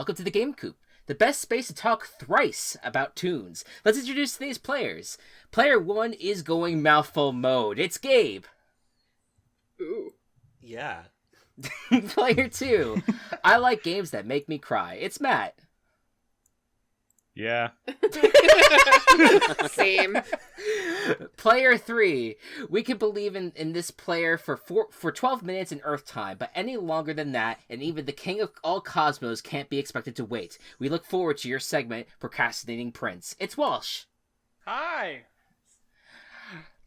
welcome to the Game Coop, the best space to talk thrice about tunes. Let's introduce today's players. Player 1 is going mouthful mode. It's Gabe. Ooh. Yeah. Player 2, I like games that make me cry. It's Matt. Yeah. Same. Player 3, we can believe in this player for 12 minutes in Earth time, but any longer than that, and even the king of all cosmos can't be expected to wait. We look forward to your segment, Procrastinating Prince. It's Walsh. Hi.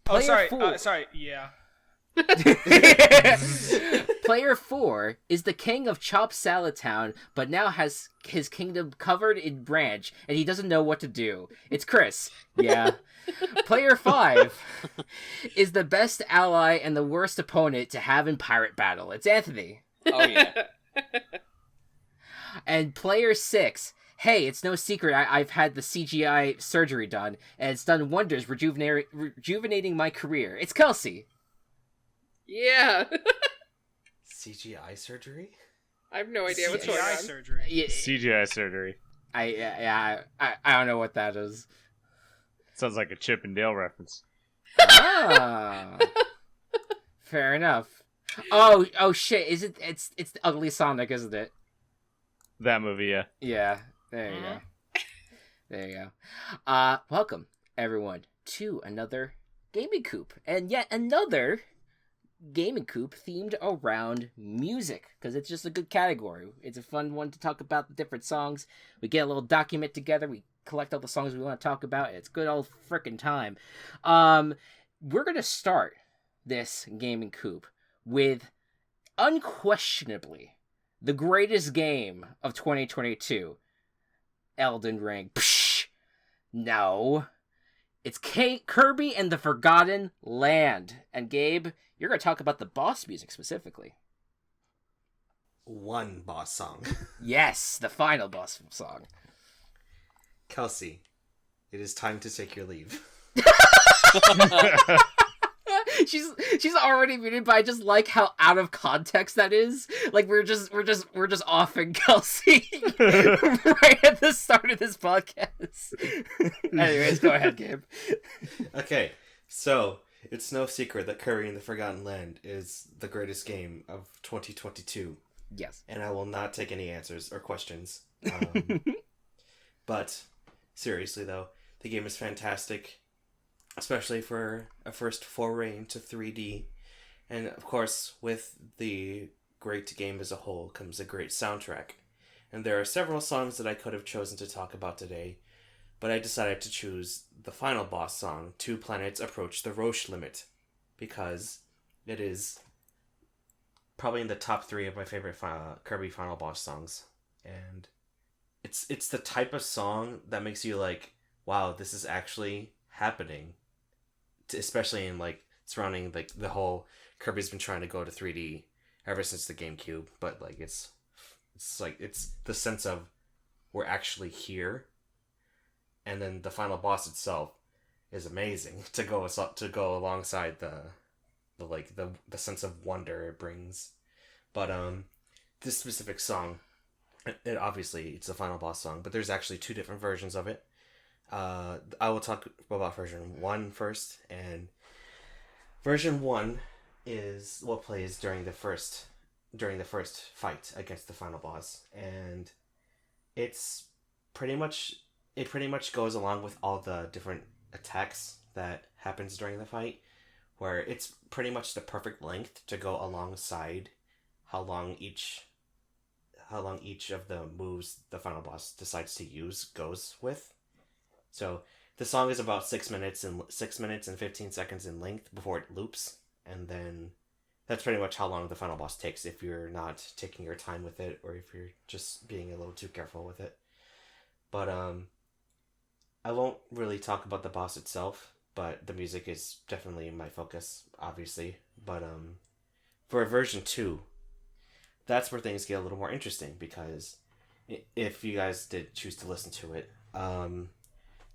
Player Sorry. Yeah. Player 4 is the king of Chop Salad Town, but now has his kingdom covered in branch, and he doesn't know what to do. It's Chris. Yeah. Player 5 is the best ally and the worst opponent to have in pirate battle. It's Anthony. Oh, yeah. And Player 6, hey, it's no secret I've had the CGI surgery done, and it's done wonders rejuvenating my career. It's Kelsey. Yeah. CGI surgery? I have no idea what's going CGI on. surgery. Yeah, CGI surgery. I don't know what that is. Sounds like a Chip and Dale reference. Ah, fair enough. Oh shit! It's the Ugly Sonic, isn't it? That movie, yeah. Yeah. There you go. There you go. Welcome everyone to another Gaming Coop, and yet another Gaming Coop themed around music, because it's just a good category. It's a fun one to talk about the different songs. We get a little document together. We collect all the songs we want to talk about. It's good old frickin' time. We're gonna start this Gaming Coop with unquestionably the greatest game of 2022, Elden Ring. Psh! No. It's Kirby and the Forgotten Land. And Gabe, you're going to talk about the boss music specifically. One boss song. Yes, the final boss song. Kelsey, it is time to take your leave. She's already muted, but I just like how out of context that is. Like we're just offing Kelsey right at the start of this podcast. Anyways, go ahead, Gabe. Okay, so it's no secret that Kirby and the Forgotten Land is the greatest game of 2022. Yes. And I will not take any answers or questions. But seriously though, the game is fantastic. Especially for a first foray into 3D. And of course, with the great game as a whole comes a great soundtrack. And there are several songs that I could have chosen to talk about today, but I decided to choose the final boss song, Two Planets Approach the Roche Limit, because it is probably in the top 3 of my favorite Kirby final boss songs. And it's the type of song that makes you like, wow, this is actually happening. Especially in like surrounding like the whole Kirby's been trying to go to 3D ever since the GameCube, but like it's like it's the sense of we're actually here, and then the final boss itself is amazing to go alongside the sense of wonder it brings. But this specific song, it obviously it's the final boss song, but there's actually 2 different versions of it. I will talk about version 1 first, and version 1 is what plays during the first fight against the final boss, and it pretty much goes along with all the different attacks that happens during the fight, where it's pretty much the perfect length to go alongside how long each of the moves the final boss decides to use goes with. So the song is about 6 minutes and 15 seconds in length before it loops, and then that's pretty much how long the final boss takes if you're not taking your time with it, or if you're just being a little too careful with it. But I won't really talk about the boss itself, but the music is definitely my focus, obviously. But for version 2, that's where things get a little more interesting, because if you guys did choose to listen to it,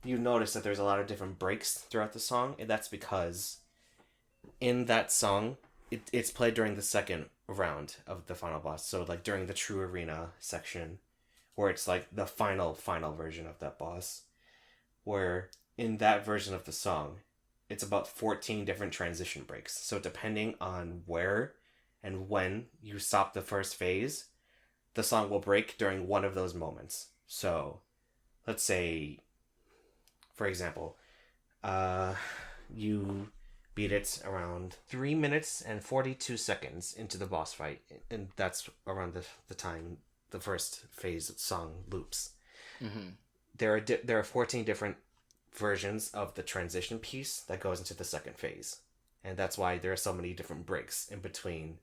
you notice that there's a lot of different breaks throughout the song, and that's because in that song, it's played during the second round of the final boss. So like during the True Arena section, where it's like the final version of that boss, where in that version of the song, it's about 14 different transition breaks. So depending on where and when you stop the first phase, the song will break during one of those moments. So let's say, for example, you beat it around 3 minutes and 42 seconds into the boss fight, and that's around the time the first phase song loops. Mm-hmm. There are 14 different versions of the transition piece that goes into the second phase, and that's why there are so many different breaks in between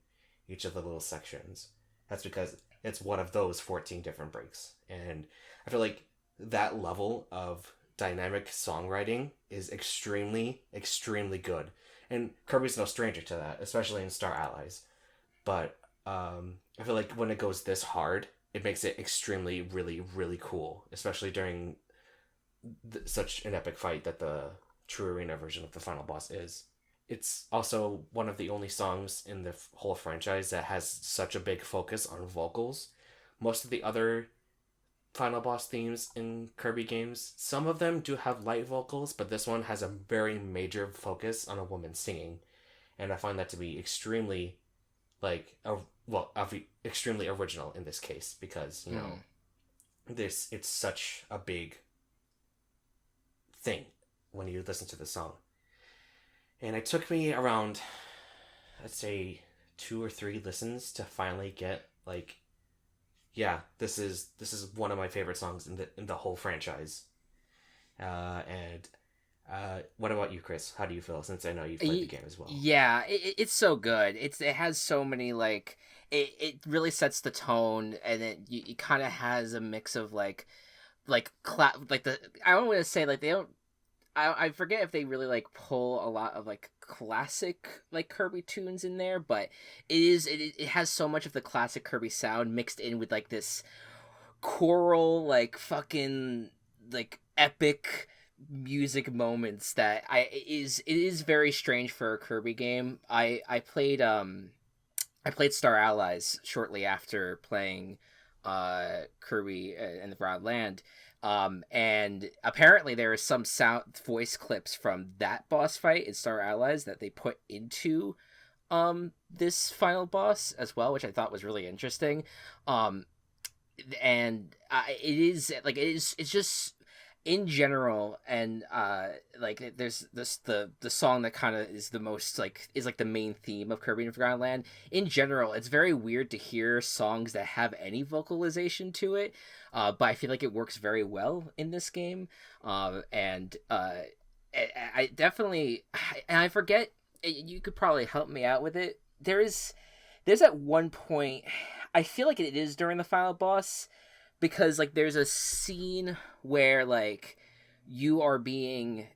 each of the little sections. That's because it's one of those 14 different breaks, and I feel like that level of dynamic songwriting is extremely good, and Kirby's no stranger to that, especially in Star Allies. But I feel like when it goes this hard, it makes it extremely really cool, especially during such an epic fight that the True Arena version of the final boss is. It's also one of the only songs in the whole franchise that has such a big focus on vocals. Most of the other final boss themes in Kirby games, some of them do have light vocals, but this one has a very major focus on a woman singing, and I find that to be extremely extremely original in this case, because it's such a big thing when you listen to the song. And it took me around, let's say, 2 or 3 listens to finally get this is one of my favorite songs in the whole franchise. What about you, Chris? How do you feel, since I know you've played the game as well? Yeah, it's so good. It has so many it really sets the tone, and it kind of has a mix of I don't want to say they don't. I forget if they really pull a lot of classic Kirby tunes in there, but it has so much of the classic Kirby sound mixed in with this choral fucking epic music moments that it is very strange for a Kirby game. I played Star Allies shortly after playing Kirby and the Broad Land. And apparently there is some voice clips from that boss fight in Star Allies that they put into this final boss as well, which I thought was really interesting. And it's just in general, and there's the song that kind of is the most is the main theme of Kirby and Forgotten Land. In general, it's very weird to hear songs that have any vocalization to it, but I feel like it works very well in this game. And I definitely, and I forget, you could probably help me out with it. There's at one point, I feel like it is during the final boss, because there's a scene where you are being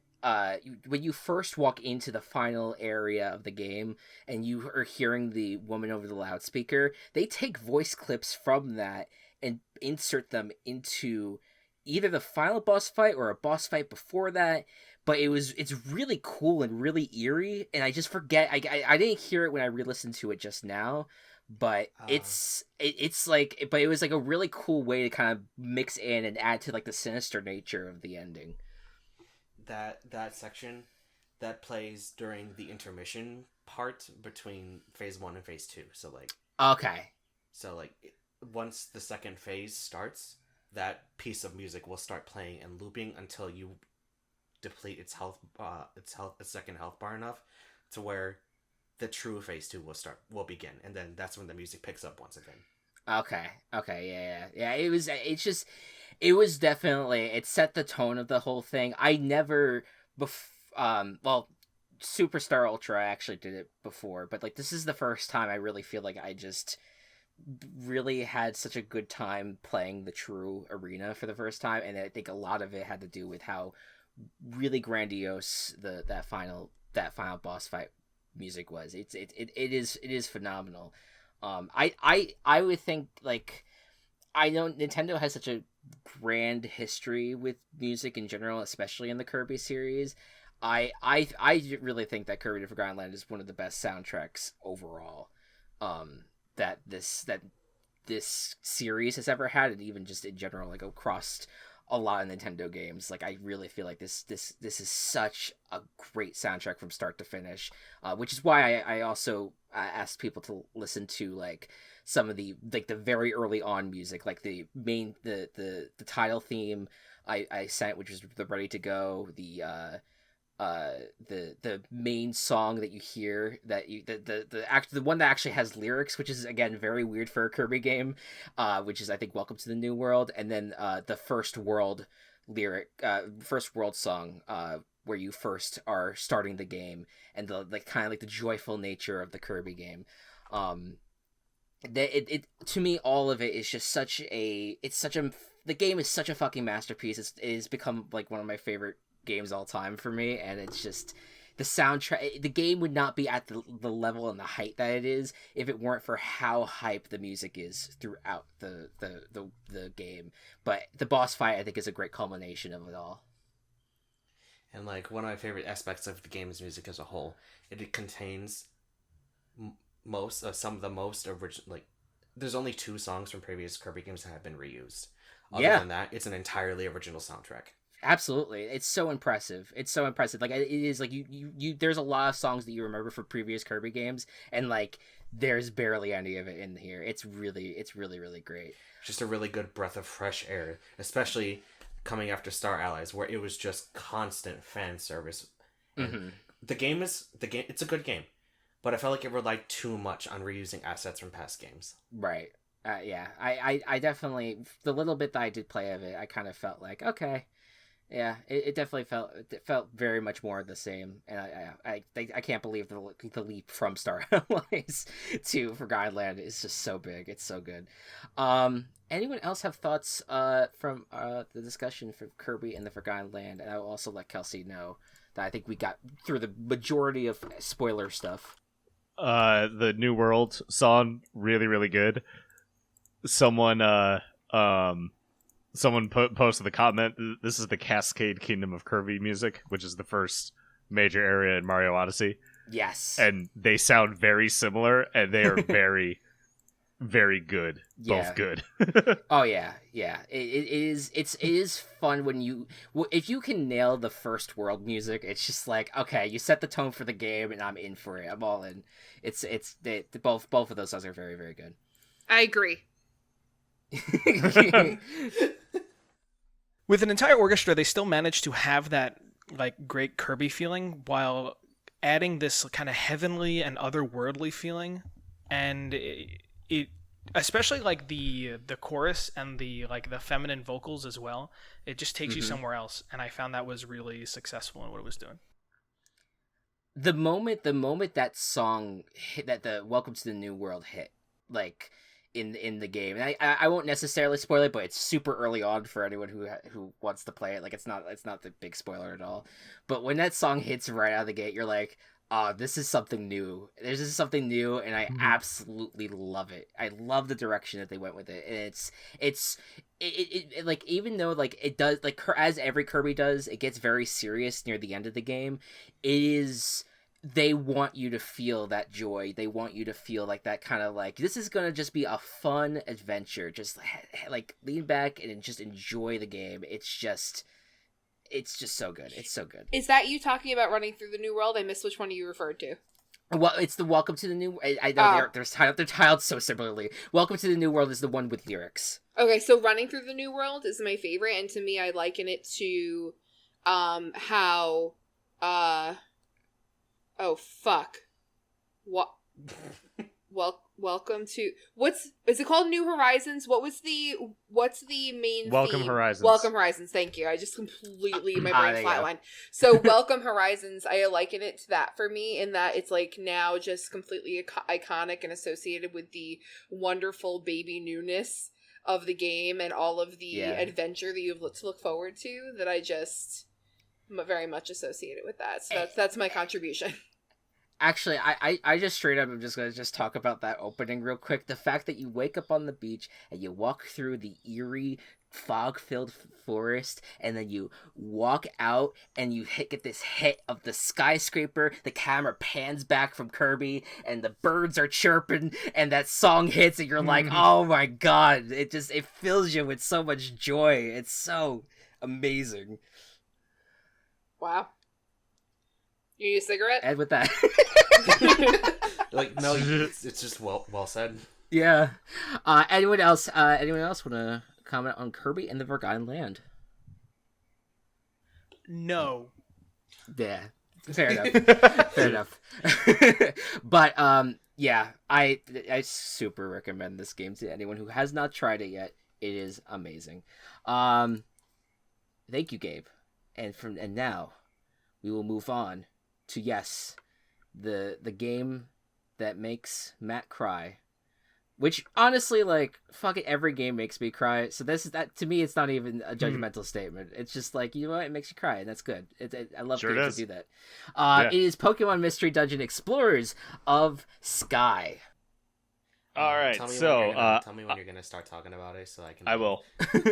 when you first walk into the final area of the game and you are hearing the woman over the loudspeaker, they take voice clips from that and insert them into either the final boss fight or a boss fight before that. But it's really cool and really eerie, and I just forget, I didn't hear it when I re-listened to it just now. But but it was a really cool way to kind of mix in and add to the sinister nature of the ending. That section that plays during the intermission part between phase 1 and phase 2. So okay. So once the second phase starts, that piece of music will start playing and looping until you deplete its second health bar enough to where the true phase 2 will begin, and then that's when the music picks up once again. Okay, yeah. It was definitely, it set the tone of the whole thing. I never, Superstar Ultra, I actually did it before, but this is the first time I really feel like I just really had such a good time playing the True Arena for the first time, and I think a lot of it had to do with how really grandiose that final boss fight music was. It is phenomenal. I would think I know Nintendo has such a grand history with music in general, especially in the Kirby series. I really think that Kirby: The Forgotten Land is one of the best soundtracks overall. That this series has ever had, and even just in general, like across a lot of Nintendo games. Like I really feel like this is such a great soundtrack from start to finish, which is why I also asked people to listen to like some of the like the very early on music, like the main the title theme I sent, which was the Ready to Go, the main song that you hear, that you the one that actually has lyrics, which is again very weird for a Kirby game, which is I think Welcome to the New World, and then the first world song, where you first are starting the game, and the like kind of like the joyful nature of the Kirby game. It to me, all of it is just the game is such a fucking masterpiece. It has become like one of my favorite games all time for me, and it's just the soundtrack. The game would not be at the level and the height that it is if it weren't for how hype the music is throughout the game. But the boss fight, I think, is a great culmination of it all. And like one of my favorite aspects of the game's music as a whole, it contains some of the most original. Like, there's only 2 songs from previous Kirby games that have been reused. Other than that, it's an entirely original soundtrack. Absolutely. It's so impressive. Like, it is like you there's a lot of songs that you remember from previous Kirby games, and like there's barely any of it in here. It's really great. Just a really good breath of fresh air, especially coming after Star Allies, where it was just constant fan service. Mm-hmm. The game it's a good game, but I felt like it relied too much on reusing assets from past games. Right. Yeah. I definitely, the little bit that I did play of it, I kind of felt like, okay. Yeah, it definitely felt very much more the same, and I can't believe the leap from Star Allies to Forgotten Land is just so big. It's so good. Anyone else have thoughts from the discussion for Kirby and the Forgotten Land? And I will also let Kelsey know that I think we got through the majority of spoiler stuff. The New World song, really good. Someone posted the comment, this is the Cascade Kingdom of Kirby music, which is the first major area in Mario Odyssey. Yes. And they sound very similar, and they are very, very good. Yeah. Both good. Oh, yeah. Yeah. It is fun when if you can nail the first world music, it's just like, okay, you set the tone for the game, and I'm in for it. I'm all in. Both of those songs are very, very good. I agree. With an entire orchestra, they still managed to have that like great Kirby feeling while adding this kind of heavenly and otherworldly feeling, and it especially like the chorus and the feminine vocals as well. It just takes you somewhere else, and I found that was really successful in what it was doing. The moment that song hit, that the Welcome to the New World hit, like in the game, and I won't necessarily spoil it, but it's super early on for anyone who wants to play it. Like, it's not the big spoiler at all. But when that song hits right out of the gate, you're like, oh, this is something new. This is something new, and I absolutely love it. I love the direction that they went with it, and it's like, even though like it does, like as every Kirby does, it gets very serious near the end of the game. They want you to feel that joy. They want you to feel like that kind of like, this is gonna just be a fun adventure. Just like lean back and just enjoy the game. It's just so good. It's so good. Is that you talking about Running Through the New World? I missed which one you referred to. Well, it's the Welcome to the New. I know they're tiled so similarly. Welcome to the New World is the one with lyrics. Okay, so Running Through the New World is my favorite, and to me, I liken it to, how, oh fuck, what? Welcome to, is it called New Horizons? What's the main Welcome theme? Horizons. Welcome Horizons. Thank you. I just completely, my brain there you flatlined. So Welcome Horizons, I liken it to that for me, in that it's like now just completely iconic and associated with the wonderful baby newness of the game and all of the adventure that you have to look forward to, that I just very much associated with that. So that's my contribution. Actually, I just straight up am just going to talk about that opening real quick. The fact that you wake up on the beach and you walk through the eerie, fog-filled forest, and then you walk out and you get this hit of the skyscraper. The camera pans back from Kirby and the birds are chirping and that song hits and you're like, oh my god, it fills you with so much joy. It's so amazing. Wow. You need a cigarette? And with that Like, no, it's just well said. yeah. Anyone else want to comment on Kirby and the Forgotten Land? No. Yeah, fair enough. Fair enough. But yeah, I super recommend this game to anyone who has not tried it yet. It is amazing. Thank you, Gabe. And now we will move on to the game that makes Matt cry. Which, honestly, like, fucking every game makes me cry. So that to me, it's not even a judgmental statement. It's just like, you know what? It makes you cry, and that's good. I love games that do that. It is Pokemon Mystery Dungeon Explorers of Sky. All right, Tell me when you're gonna start talking about it, so I can. I will.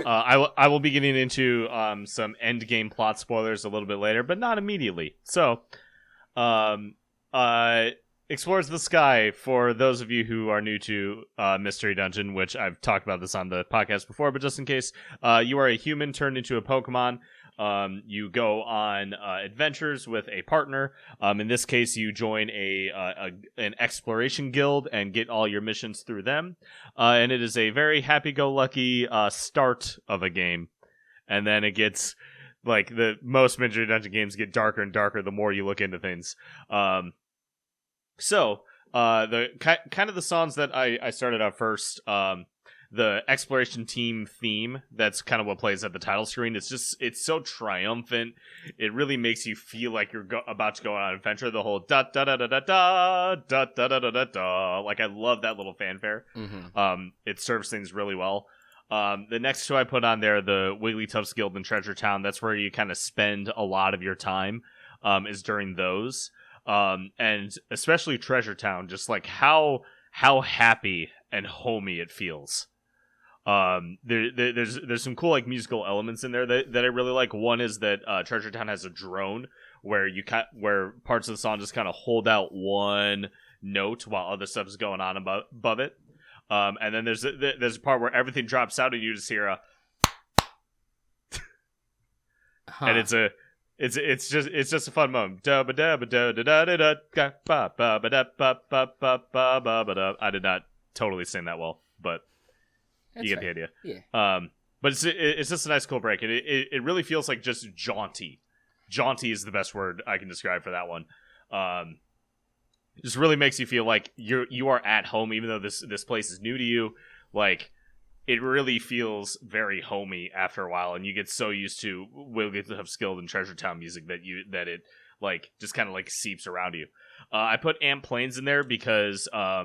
I will be getting into some end game plot spoilers a little bit later, but not immediately. So, Explorers of the Sky, for those of you who are new to Mystery Dungeon, which I've talked about this on the podcast before, but just in case, you are a human turned into a Pokemon. You go on adventures with a partner. In this case, you join an exploration guild and get all your missions through them. And it is a very happy-go-lucky start of a game. And then it gets, like, the most Mystery Dungeon games get darker and darker the more you look into things. So, the kind of the songs that I started out first, the exploration team theme, that's kind of what plays at the title screen. It's so triumphant. It really makes you feel like you're about to go on an adventure. The whole da da da da da da da da da da da da. Like, I love that little fanfare. Mm-hmm. It serves things really well. The next two I put on there, the Wigglytuff's Guild and Treasure Town, that's where you kind of spend a lot of your time, is during those. And especially Treasure Town, just like how happy and homey it feels. There's some cool, like, musical elements in there that I really like. One is that Treasure Town has a drone where where parts of the song just kind of hold out one note while other stuff is going on above it. And then there's a part where everything drops out and you just hear a and it's just a fun moment. I did not totally sing that well, but you get the idea. Yeah. But it's just a nice, cool break. It really feels like just jaunty. Jaunty is the best word I can describe for that one. Just really makes you feel like you are at home, even though this place is new to you. Like, it really feels very homey after a while, and you get so used to Wigglytuff's Guild and Treasure Town music that it like just kind of like seeps around you. I put Amp Plains in there because a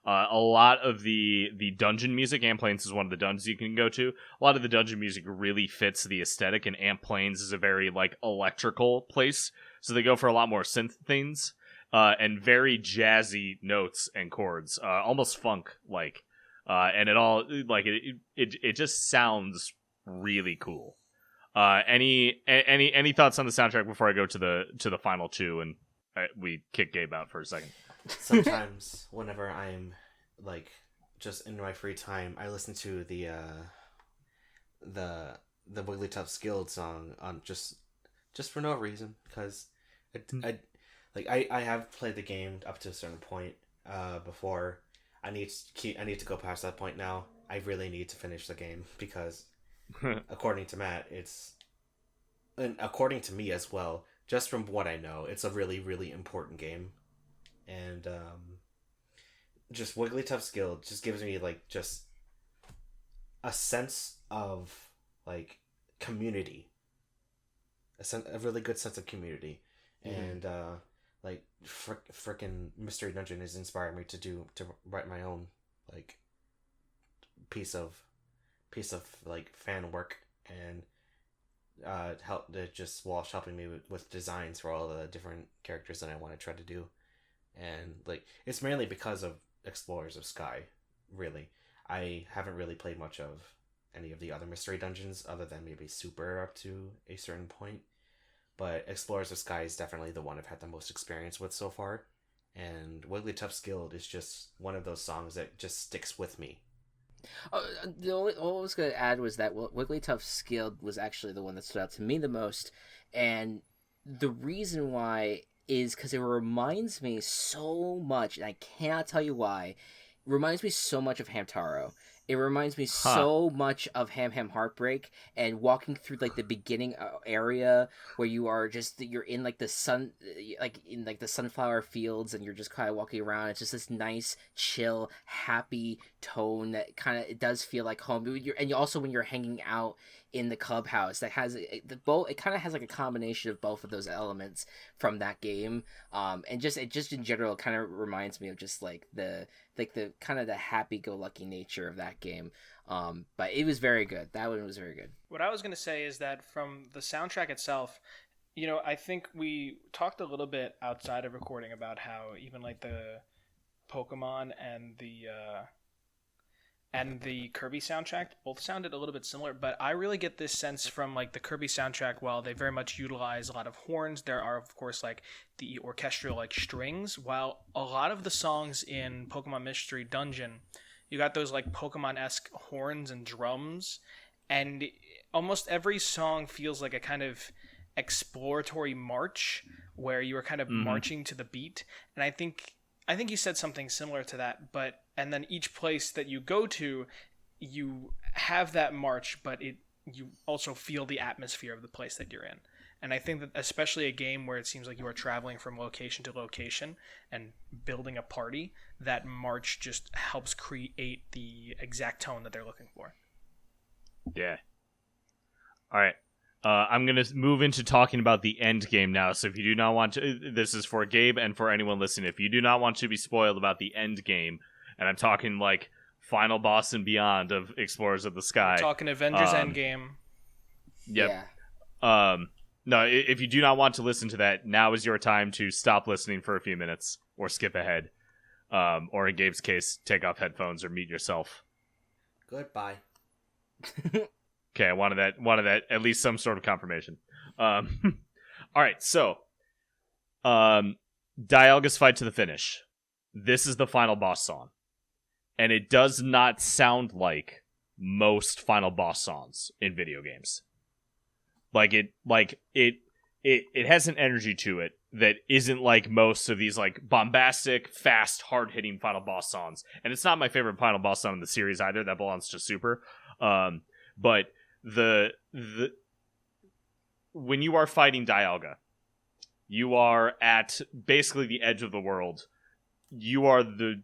lot of the dungeon music, Amp Plains is one of the dungeons you can go to. A lot of the dungeon music really fits the aesthetic, and Amp Plains is a very like electrical place, so they go for a lot more synth things and very jazzy notes and chords, almost funk like. And it all like it just sounds really cool. Any thoughts on the soundtrack before I go to the final two and we kick Gabe out for a second? Sometimes, whenever I'm like just in my free time, I listen to the Wigglytuff's Guild song on just for no reason, because I have played the game up to a certain point before. I need to go past that point now. I really need to finish the game because, according to Matt, and according to me as well, just from what I know, it's a really, really important game. And just Wigglytuff's Guild just gives me like just a sense of like community, a really good sense of community, and like frickin' Mystery Dungeon has inspired me to write my own like piece of like fan work, and helping me with designs for all the different characters that I want to try to do. And like it's mainly because of Explorers of Sky. Really, I haven't really played much of any of the other mystery dungeons, other than maybe Super up to a certain point. But Explorers of Sky is definitely the one I've had the most experience with so far. And Wigglytuff's Guild is just one of those songs that just sticks with me. All I was going to add was that Wigglytuff's Guild was actually the one that stood out to me the most. And the reason why is because it reminds me so much, and I cannot tell you why, it reminds me so much of Hamtaro. It reminds me so much of Ham Ham Heartbreak, and walking through like the beginning area where you're in like the sun, like in like the sunflower fields, and you're just kind of walking around. It's just this nice, chill, happy tone that kind of, it does feel like home. And also when you're hanging out in the clubhouse, that has it kind of has like a combination of both of those elements from that game. And just in general kind of reminds me of just like the kind of the happy-go-lucky nature of that game. But it was very good. That one was very good. What I was going to say is that from the soundtrack itself, you know, I think we talked a little bit outside of recording about how even like the Pokemon and the Kirby soundtrack both sounded a little bit similar, but I really get this sense from like the Kirby soundtrack, while they very much utilize a lot of horns, there are of course like the orchestral like strings, while a lot of the songs in Pokemon Mystery Dungeon, you got those like Pokemon-esque horns and drums, and almost every song feels like a kind of exploratory march where you are kind of marching to the beat. And I think you said something similar to that, and then each place that you go to, you have that march, but you also feel the atmosphere of the place that you're in. And I think that especially a game where it seems like you are traveling from location to location and building a party, that march just helps create the exact tone that they're looking for. Yeah. All right. I'm going to move into talking about the end game now. So if you do not want to, this is for Gabe and for anyone listening, if you do not want to be spoiled about the end game, and I'm talking like final boss and beyond of Explorers of the Sky. We're talking Avengers Endgame. Yep. Yeah. No, if you do not want to listen to that, now is your time to stop listening for a few minutes or skip ahead. Or in Gabe's case, take off headphones or mute yourself. Goodbye. Okay, I wanted that at least some sort of confirmation. All right, so Dialga's fight to the finish. This is the final boss song, and it does not sound like most final boss songs in video games. It has an energy to it that isn't like most of these like bombastic, fast, hard-hitting final boss songs. And it's not my favorite final boss song in the series either. That belongs to Super. But the when you are fighting Dialga, you are at basically the edge of the world. You are the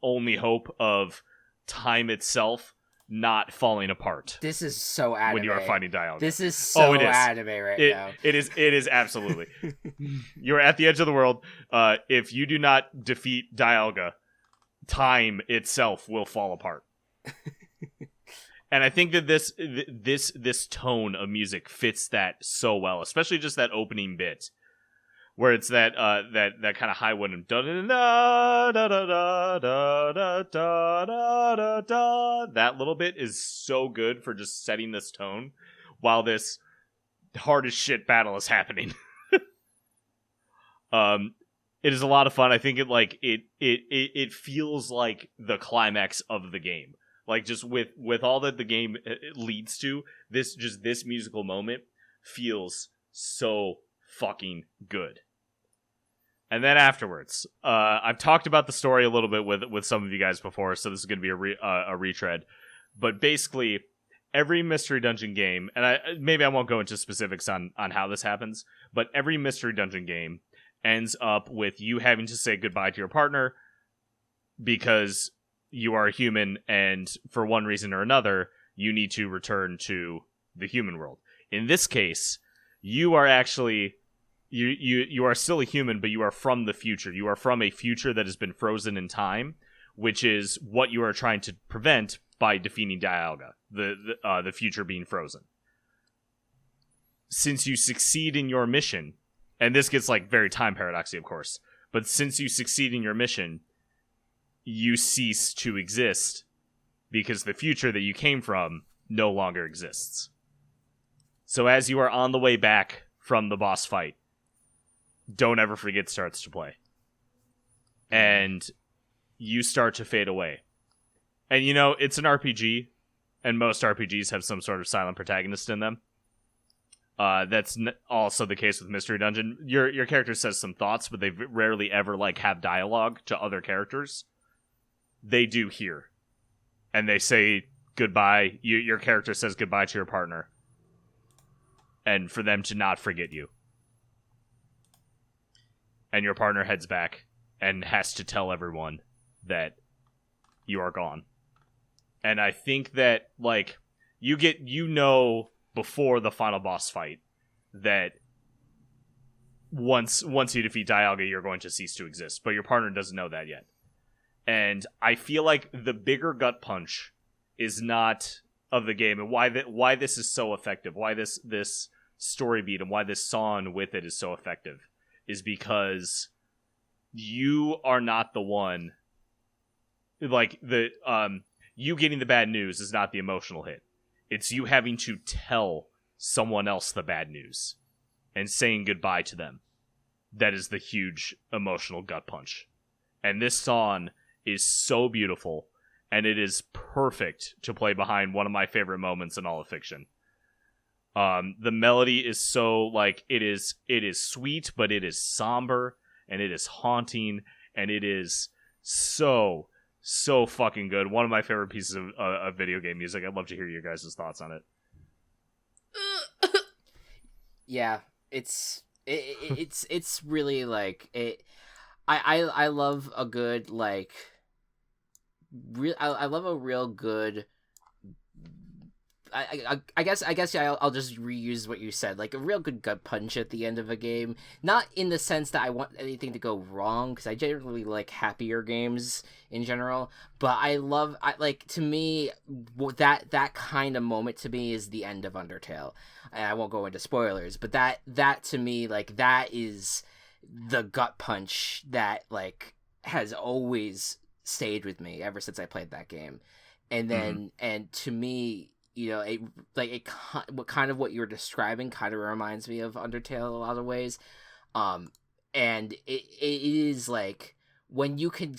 only hope of time itself not falling apart. This is so anime. When you are fighting Dialga. This is so anime now. It is absolutely. You're at the edge of the world. If you do not defeat Dialga, time itself will fall apart. And I think that this tone of music fits that so well, especially just that opening bit, where it's that kind of high one, da da da da da da da da. That little bit is so good for just setting this tone while this hard as shit battle is happening. It is a lot of fun. I think it feels like the climax of the game. Like, just with all that the game leads to, this musical moment feels so fucking good. And then afterwards, I've talked about the story a little bit with some of you guys before, so this is going to be a retread. But basically, every Mystery Dungeon game, and maybe I won't go into specifics on how this happens, but every Mystery Dungeon game ends up with you having to say goodbye to your partner because you are a human, and for one reason or another, you need to return to the human world. In this case, you are actually you are still a human, but you are from the future. You are from a future that has been frozen in time, which is what you are trying to prevent by defeating Dialga, the future being frozen. Since you succeed in your mission, and this gets like very time paradoxy, of course, but since you succeed in your mission, you cease to exist because the future that you came from no longer exists. So as you are on the way back from the boss fight, Don't Ever Forget starts to play. And you start to fade away. And it's an RPG, and most RPGs have some sort of silent protagonist in them. That's also the case with Mystery Dungeon. Your character says some thoughts, but they rarely ever have dialogue to other characters. They do here. And they say goodbye. Your character says goodbye to your partner. And for them to not forget you. And your partner heads back and has to tell everyone that you are gone. And I think that, before the final boss fight that once you defeat Dialga, you're going to cease to exist. But your partner doesn't know that yet. And I feel like the bigger gut punch is not of the game, and why this is so effective, why this story beat and why this song with it is so effective, is because you are not the one. You getting the bad news is not the emotional hit. It's you having to tell someone else the bad news and saying goodbye to them. That is the huge emotional gut punch. And this song is so beautiful, and it is perfect to play behind one of my favorite moments in all of fiction. The melody is so, it is sweet, but it is somber, and it is haunting, and it is so fucking good. One of my favorite pieces of video game music. I'd love to hear your guys' thoughts on it. Yeah, it's really I love a good I love a real good. I guess yeah, I'll just reuse what you said, a real good gut punch at the end of a game. Not in the sense that I want anything to go wrong, because I generally like happier games in general. But to me, that kind of moment to me is the end of Undertale. And I won't go into spoilers, but that to me, that is the gut punch that has always stayed with me ever since I played that game. And then and to me, what you're describing kind of reminds me of Undertale in a lot of ways. And it is when you can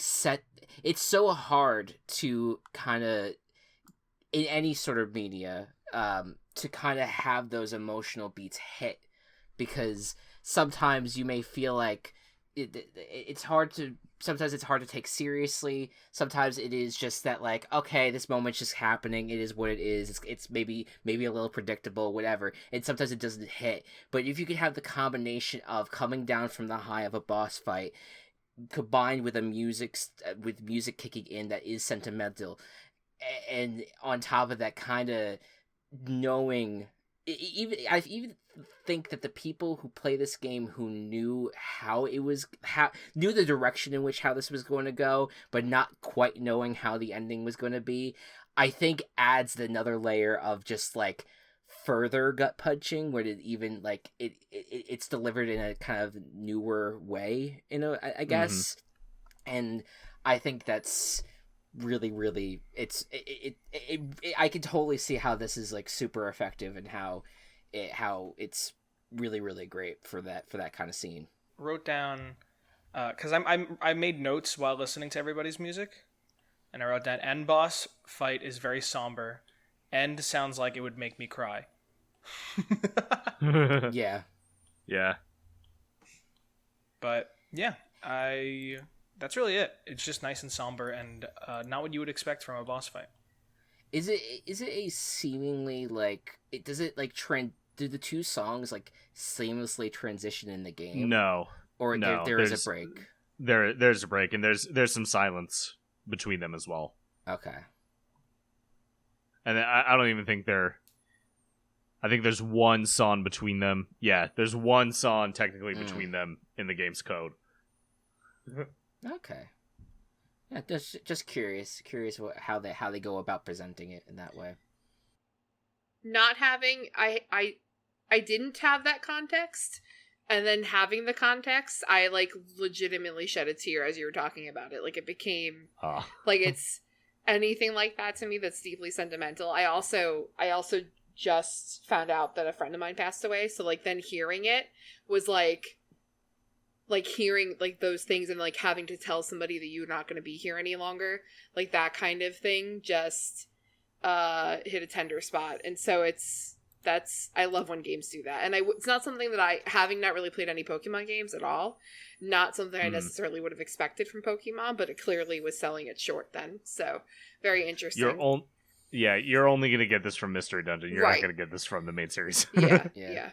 it's so hard to kind of, in any sort of media, to kind of have those emotional beats hit, because sometimes you may feel it's hard to take seriously. Sometimes it is just that okay, this moment's just happening, it is what it is, it's maybe a little predictable, whatever, and sometimes it doesn't hit. But if you could have the combination of coming down from the high of a boss fight combined with music kicking in that is sentimental, and on top of that, kind of knowing, I even think that the people who play this game, who knew knew the direction in which how this was going to go, but not quite knowing how the ending was going to be, I think adds another layer of just further gut punching, where it even it's delivered in a kind of newer way, I guess. And I think that's really I can totally see how this is super effective, and how it's really great for that kind of scene. Wrote down, because I made notes while listening to everybody's music, and I wrote down, end boss fight is very somber. End sounds like it would make me cry. Yeah. But yeah, that's really it. It's just nice and somber, and not what you would expect from a boss fight. Is it a seemingly do the two songs seamlessly transition in the game? No. Or no, there is a break? There's a break, and there's some silence between them as well. Okay. And I don't even think I think there's one song between them. Yeah, there's one song technically between them in the game's code. Okay. Yeah, just curious how they go about presenting it in that way. Not having I didn't have that context, and then having the context, I legitimately shed a tear as you were talking about it. It became it's anything like that to me that's deeply sentimental. I also just found out that a friend of mine passed away, so like then hearing it was like hearing like those things and like having to tell somebody that you're not going to be here any longer, like that kind of thing just hit a tender spot. And so I love when games do that. And it's not something that I, having not really played any Pokemon games at all, not something I necessarily would have expected from Pokemon, but it clearly was selling it short then. So very interesting. You're only going to get this from Mystery Dungeon. You're not going to get this from the main series. Yeah.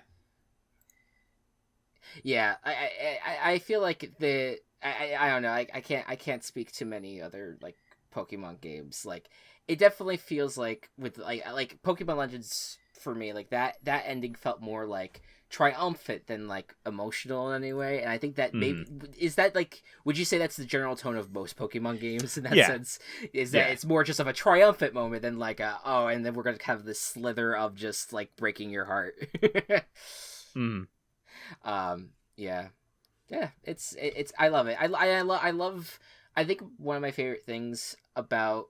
Yeah, I feel like I don't know. I can't speak to many other like Pokemon games. Like it definitely feels like with like Pokemon Legends for me, like that ending felt more like triumphant than like emotional in any way. And I think that maybe is that like, would you say that's the general tone of most Pokemon games in that sense? Is that it's more just of a triumphant moment than like and then we're gonna have this slither of just like breaking your heart. It's I love it. I love I think one of my favorite things about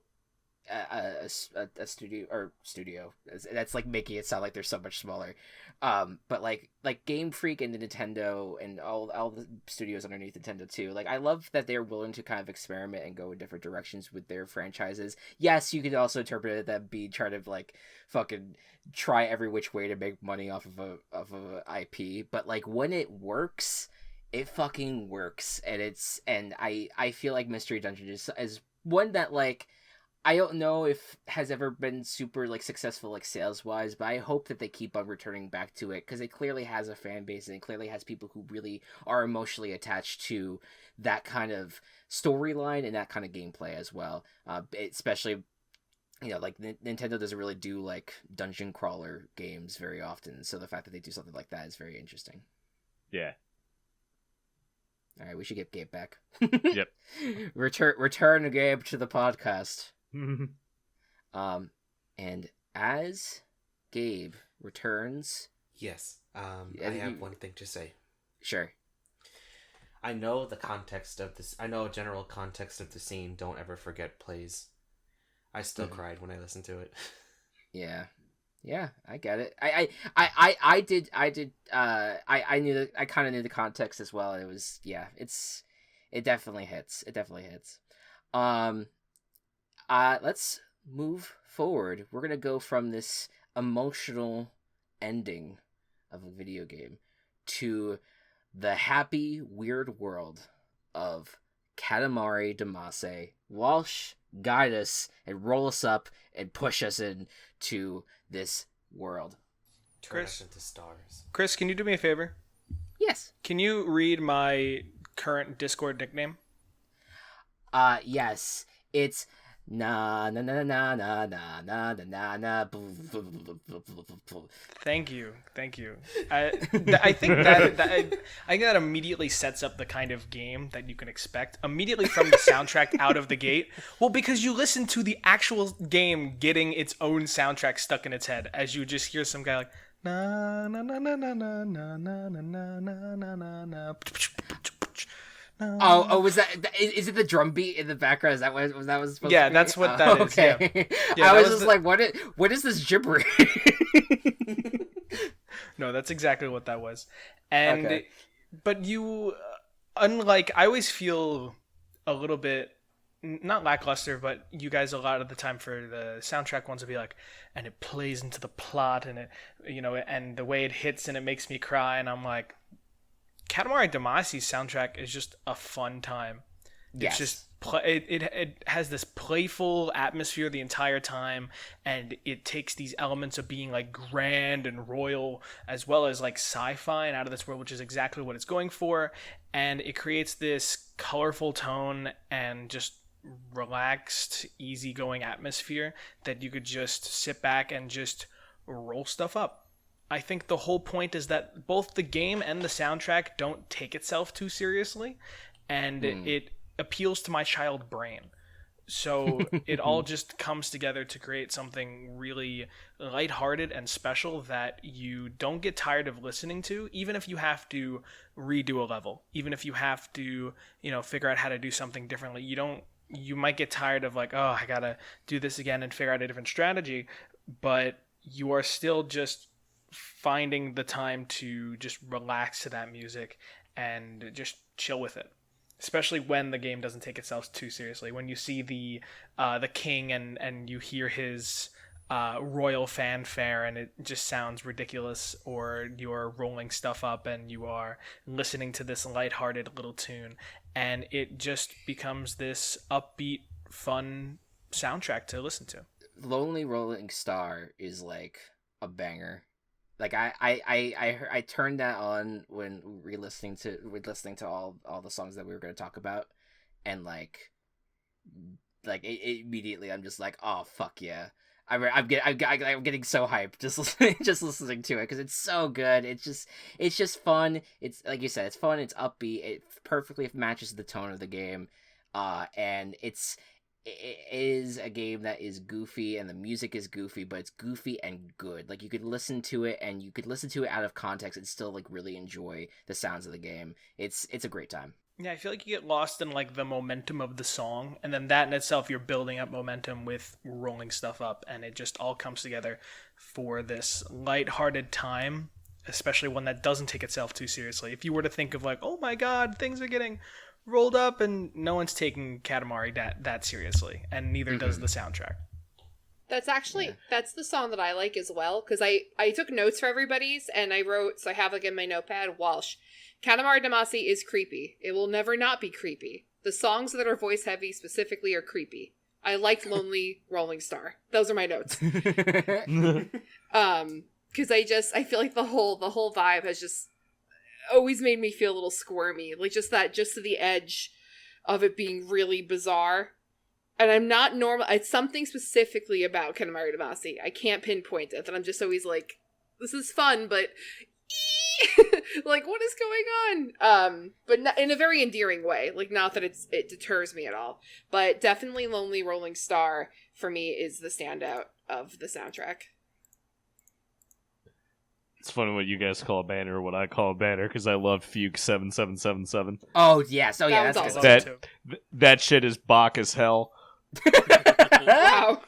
a studio that's like making it sound like they're so much smaller, but like Game Freak and Nintendo and all the studios underneath Nintendo too, like I love that they're willing to kind of experiment and go in different directions with their franchises. Yes, you could also interpret it that be trying to like fucking try every which way to make money off of a IP, but like when it works, it fucking works. And I feel like Mystery Dungeon is one that like I don't know if has ever been super like successful like sales wise, but I hope that they keep on returning back to it because it clearly has a fan base and it clearly has people who really are emotionally attached to that kind of storyline and that kind of gameplay as well. Especially, you know, like Nintendo doesn't really do like dungeon crawler games very often, so the fact that they do something like that is very interesting. Yeah. All right, we should get Gabe back. Yep. Return Gabe to the podcast. And as Gabe returns, yes, I have one thing to say. Sure. I know the context of this. I know a general context of the scene. Don't ever forget plays. I still cried when I listened to it. Yeah, I get it. I did. I knew that. I kind of knew the context as well. It was it definitely hits. Let's move forward. We're gonna go from this emotional ending of a video game to the happy, weird world of Katamari Damacy. Walsh, guide us and roll us up and push us into this world. Turn us into stars. Chris, can you do me a favor? Yes. Can you read my current Discord nickname? Yes. It's na na na na na na na na na. Thank you. I think that immediately sets up the kind of game that you can expect immediately from the soundtrack out of the gate. Well, because you listen to the actual game getting its own soundtrack stuck in its head as you just hear some guy like na na na na na na na na na na na na. Oh, was that? Is it the drum beat in the background? Is that what was supposed to be? Yeah, that's what that is. Okay. Yeah, I was just like, what is this gibberish? No, that's exactly what that was. And okay. But you, unlike, I always feel a little bit not lackluster, but you guys a lot of the time for the soundtrack ones will be like, and it plays into the plot, and it, you know, and the way it hits and it makes me cry, and I'm like, Katamari Damacy's soundtrack is just a fun time. Yes. It's just it has this playful atmosphere the entire time, and it takes these elements of being like grand and royal as well as like sci-fi and out of this world, which is exactly what it's going for, and it creates this colorful tone and just relaxed, easygoing atmosphere that you could just sit back and just roll stuff up. I think the whole point is that both the game and the soundtrack don't take itself too seriously, and it appeals to my child brain. So it all just comes together to create something really lighthearted and special that you don't get tired of listening to, even if you have to redo a level, even if you have to, you know, figure out how to do something differently. You don't you might get tired of like, oh, I gotta do this again and figure out a different strategy, but you are still just finding the time to just relax to that music and just chill with it. Especially when the game doesn't take itself too seriously. When you see the king and you hear his royal fanfare and it just sounds ridiculous, or you're rolling stuff up and you are listening to this lighthearted little tune, and it just becomes this upbeat, fun soundtrack to listen to. Lonely Rolling Star is like a banger. Like I turned that on when listening to all the songs that we were going to talk about, and like it, immediately I'm just like, oh fuck yeah. I'm getting so hyped just listening to it because it's so good. It's just fun. It's like you said, it's fun. It's upbeat. It perfectly matches the tone of the game, and it is a game that is goofy and the music is goofy, but it's goofy and good. Like you could listen to it and you could listen to it out of context and still like really enjoy the sounds of the game. It's a great time. Yeah, I feel like you get lost in like the momentum of the song, and then that in itself, you're building up momentum with rolling stuff up, and it just all comes together for this lighthearted time, especially one that doesn't take itself too seriously. If you were to think of like, oh my god, things are getting rolled up, and no one's taking Katamari that seriously, and neither does the soundtrack. That's actually, that's the song that I like as well, because I took notes for everybody's, and I wrote, so I have like in my notepad, Walsh, Katamari Damacy is creepy. It will never not be creepy. The songs that are voice heavy specifically are creepy. I liked Lonely Rolling Star. Those are my notes. Because I feel like the whole vibe has just always made me feel a little squirmy. Like just to the edge of it being really bizarre. And I'm not normal. It's something specifically about Katamari Damacy. I can't pinpoint it. That I'm just always like, this is fun, but like, what is going on? But not, in a very endearing way. Like, not that it deters me at all. But definitely Lonely Rolling Star, for me, is the standout of the soundtrack. It's funny what you guys call a banner or what I call a banner, because I love Fugue 7777. Oh, yes. Oh, yeah, that's good. That shit is Bach as hell. Wow.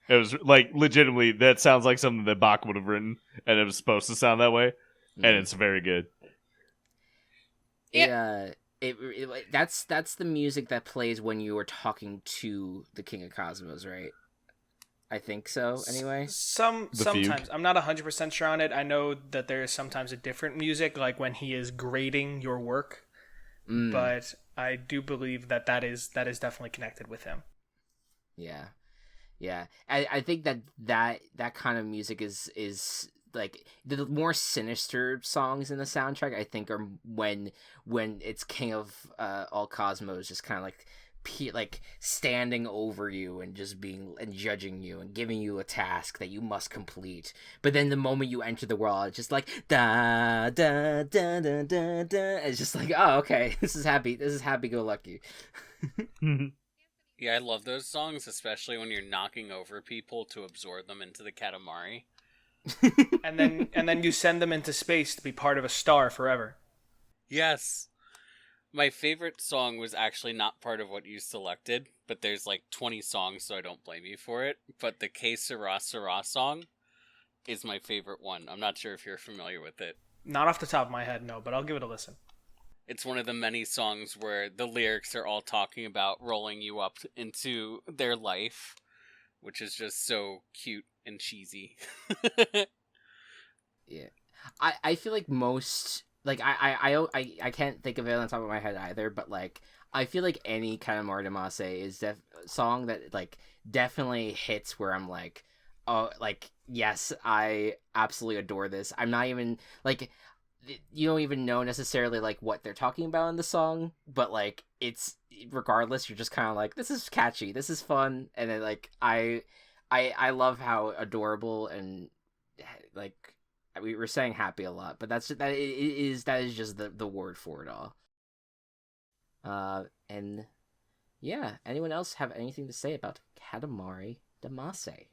It was like legitimately that sounds like something that Bach would have written, and it was supposed to sound that way, and it's very good. That's the music that plays when you are talking to the King of Cosmos, right? I think so. Anyway, sometimes I'm not 100% sure on it. I know that there is sometimes a different music, like when he is grading your work, but I do believe that is definitely connected with him. Yeah. Yeah, I think that kind of music is like the more sinister songs in the soundtrack. I think are when it's King of all Cosmos just kind of like standing over you and just being and judging you and giving you a task that you must complete. But then the moment you enter the world, it's just like da da da da da da. It's just like, oh, okay, this is happy go lucky. Yeah, I love those songs, especially when you're knocking over people to absorb them into the Katamari. and then you send them into space to be part of a star forever. Yes. My favorite song was actually not part of what you selected, but there's like 20 songs, so I don't blame you for it. But the Que Sera Sera song is my favorite one. I'm not sure if you're familiar with it. Not off the top of my head, no, but I'll give it a listen. It's one of the many songs where the lyrics are all talking about rolling you up into their life, which is just so cute and cheesy. Yeah. I feel like most, like, I can't think of it on the top of my head either, but, like, I feel like any kind of Katamari Damacy is song that, like, definitely hits where I'm like, oh, like, yes, I absolutely adore this. I'm not even, like, you don't even know necessarily like what they're talking about in the song, but like it's regardless, you're just kind of like, this is catchy, this is fun, and then like I love how adorable and like we were saying happy a lot, but that is just the word for it all. And yeah, anyone else have anything to say about Katamari Damacy?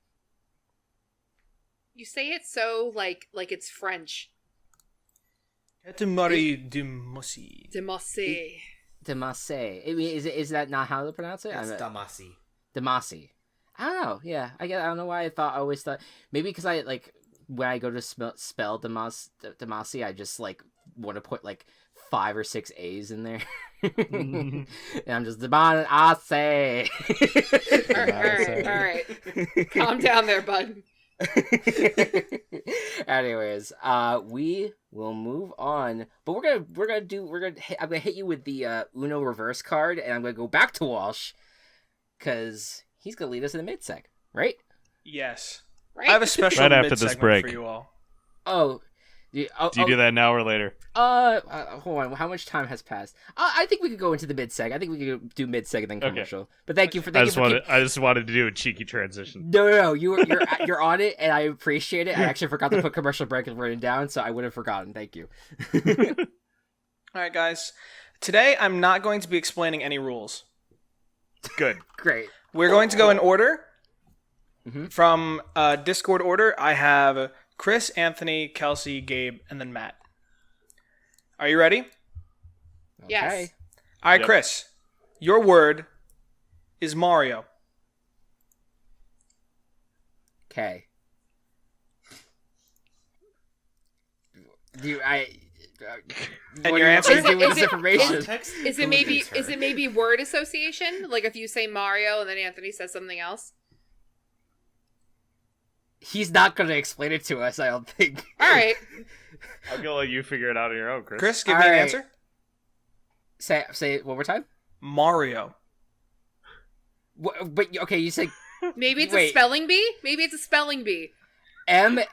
You say it so like it's French. Katamari Damacy. Damacy. Damacy. I mean, is that not how to pronounce it? It's Damacy. Damacy. I don't know. Yeah, I don't know why I always thought maybe because I like when I go to spell Damacy, I just like want to put like 5 or 6 A's in there, and I'm just Damacy. All right. Calm down there, bud. Anyways, we will move on, but I'm gonna hit you with the Uno reverse card, and I'm gonna go back to Walsh because he's gonna lead us in the mid seg, right? Yes. Right? I have a special Right after mid this segment break. for you all. Oh, Do you do that now or later? Hold on. How much time has passed? I think we could go into the mid seg. I think we could do mid seg and then commercial. Okay. But thank you for. I just wanted to do a cheeky transition. No. You're on it, and I appreciate it. I actually forgot to put commercial break and written down, so I would have forgotten. Thank you. All right, guys. Today I'm not going to be explaining any rules. Good. Great. We're going to go in order. Mm-hmm. From Discord order, I have Chris, Anthony, Kelsey, Gabe, and then Matt. Are you ready? Yes. Okay. All right, Yep. Chris. Your word is Mario. Okay. And your answer? What do you do with this information? Context Is it maybe includes her. is it maybe word association? Like if you say Mario and then Anthony says something else? He's not going to explain it to us, I don't think. All right. I'm gonna let you figure it out on your own, Chris. Chris, give All me an right. answer. Say it one more time. Mario. But okay, you said Maybe it's Wait. a spelling bee? Maybe it's a spelling bee. Mario.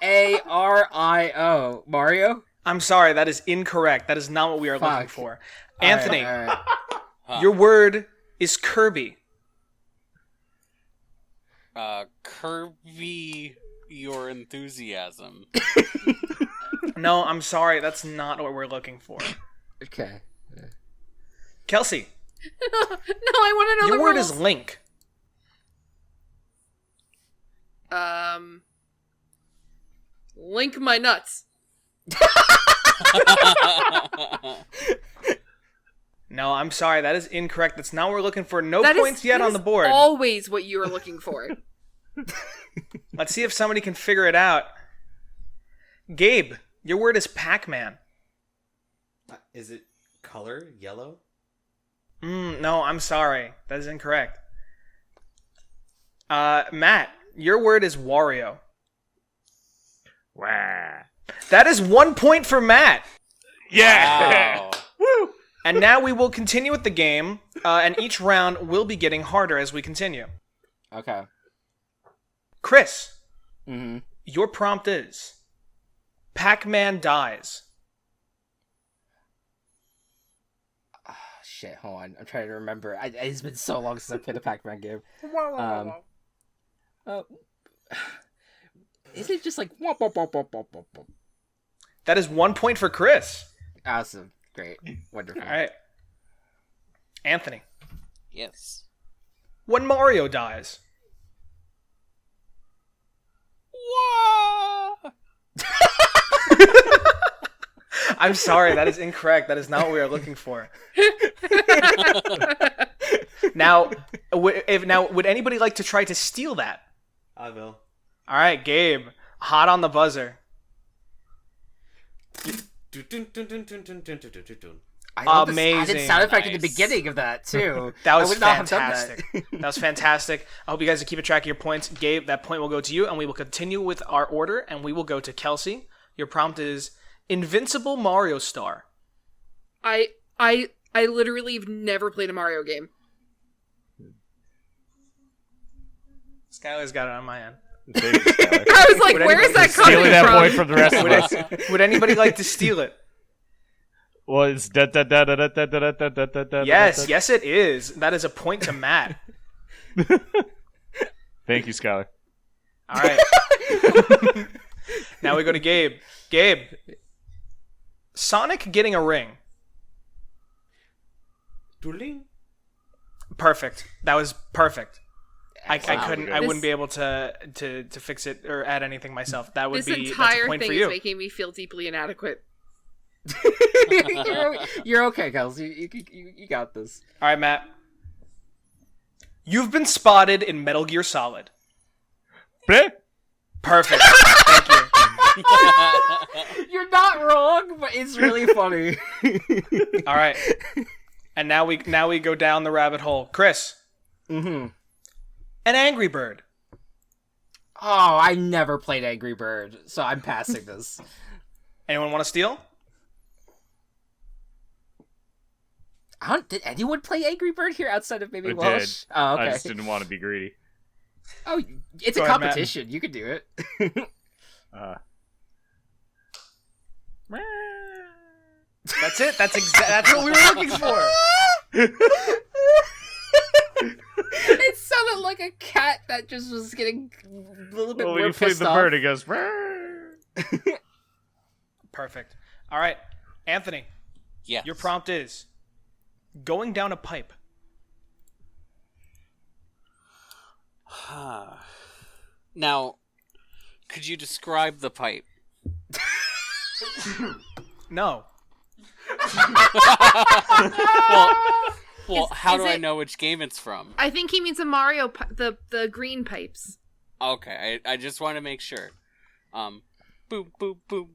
Mario? I'm sorry, that is incorrect. That is not what we are looking Fuck. for. All Anthony, right, all right. your word is Kirby. Kirby your enthusiasm. No, I'm sorry, that's not what we're looking for. Okay. Kelsey, No, I want to know your the word rules. is Link. Link my nuts. No, I'm sorry, that is incorrect. That's not what we're looking for. No That is- points yet that on is the board. Always what you are looking for. Let's see if somebody can figure it out. Gabe, your word is Pac-Man. Is it color yellow? No, I'm sorry. That is incorrect. Matt, your word is Wario. Wah. That is 1 point for Matt. Yeah. Wow. Woo. And now we will continue with the game, and each round will be getting harder as we continue. Okay. Chris, Mm-hmm. your prompt is Pac-Man dies. Shit, hold on. I'm trying to remember. It's been so long since I played a Pac-Man game. Is it just like... womp, womp, womp, womp, womp, womp, womp? That is 1 point for Chris. Awesome. Great. Wonderful. All right. Anthony, Yes. when Mario dies. Wah! I'm sorry, that is incorrect. That is not what we are looking for. Now, would anybody like to try to steal that? I will. All right, Gabe, hot on the buzzer. I love the Amazing. sound effect at the Nice. beginning of that, too. That I was would not have done fantastic. That was fantastic. I hope you guys are keeping track of your points. Gabe, that point will go to you, and we will continue with our order, and we will go to Kelsey. Your prompt is Invincible Mario Star. I literally have never played a Mario game. Skylar's got it on my end. I was like, Would where is anybody that coming Stealing that from? point from the rest of us. Would anybody like to steal it? Well, it's da da da da da da da da da da da. Yes, it is. That is a point to Matt. Thank you, Skylar. All right. Now we go to Gabe. Gabe, Sonic getting a ring. Doodling? Perfect. That was perfect. I Wow. couldn't. I This- wouldn't be able to fix it or add anything myself. That would This be that's a entire point thing for is you. making me feel deeply inadequate. You're okay, Kelsey. You got this. All right, Matt. You've been spotted in Metal Gear Solid. Bleh. Perfect. Thank you. You're not wrong, but it's really funny. All right. And now we go down the rabbit hole. Chris. Mm-hmm. An Angry Bird. Oh, I never played Angry Bird, so I'm passing this. Anyone want to steal? Did anyone play Angry Bird here outside of maybe I Welsh? did. Oh, okay. I just didn't want to be greedy. Oh, it's Go a ahead, competition. You can do it. That's it. That's what we were looking for. It sounded like a cat that just was getting a little bit Well, more when you played pissed the off. bird, it goes. "Rrrr." Perfect. All right, Anthony. Yes. Your prompt is going down a pipe. Now, could you describe the pipe? No. Well, Is- how is do I it- know which game it's from? I think he means a Mario, the green pipes. Okay, I just want to make sure. Boom, boom, boom.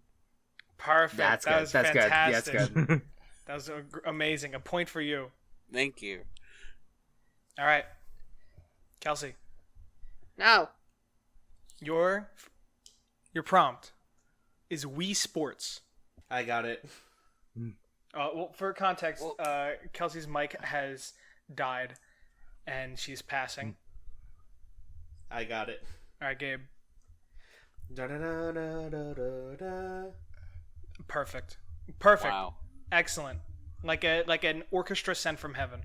Perfect. That's that good. was That's good. Yeah, fantastic. that's good. That was amazing. A point for you. Thank you. All right, Kelsey. No. Your prompt is Wii Sports. I got it. Well, for context, Kelsey's mic has died, and she's passing. I got it. All right, Gabe. Da da da da da da da. Perfect. Wow. Excellent. Like an orchestra sent from heaven.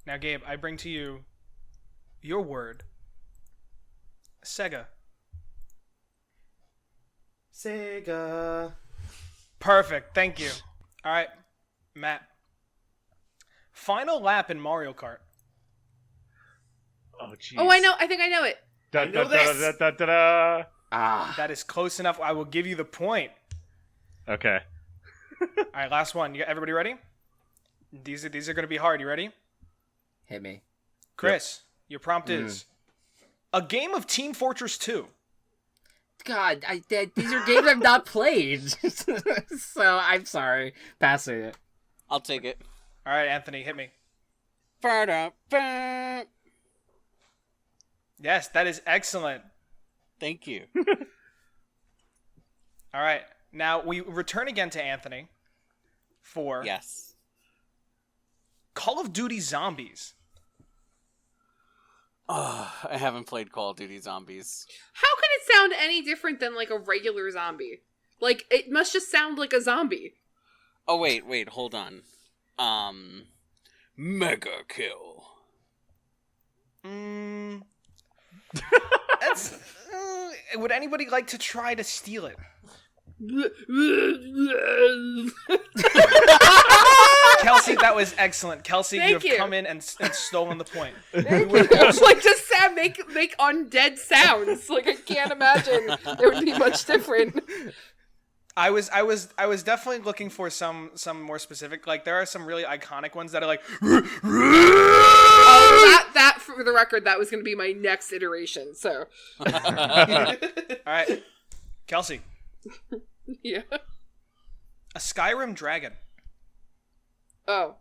Now, Gabe, I bring to you your word. Sega. Sega. Perfect. Thank you. All right, Matt. Final lap in Mario Kart. Oh, jeez. Oh, I know. I think I know it. Da, know da, this. da, da, da, da. Ah, That is close enough. I will give you the point. Okay. All right, last one. Everybody ready? These are going to be hard. You ready? hit me. Chris, your prompt is a game of Team Fortress 2. God, these are games I've not played, so I'm sorry. Passing it. I'll take it. All right, Anthony, hit me. Ba-da-ba. Yes, that is excellent. Thank you. All right, now we return again to Anthony for Yes. Call of Duty Zombies. Oh, I haven't played Call of Duty Zombies. How can it sound any different than like a regular zombie? Like it must just sound like a zombie. Oh, wait, hold on. Mega Kill. That's. Would anybody like to try to steal it? Kelsey, that was excellent. Kelsey, Thank you have you. come in and stolen the point. It's like just make undead sounds. Like I can't imagine there would be much different. I was definitely looking for some more specific. Like there are some really iconic ones that are like. Oh, that for the record, that was going to be my next iteration. So, All right, Kelsey, yeah. a Skyrim dragon. Oh,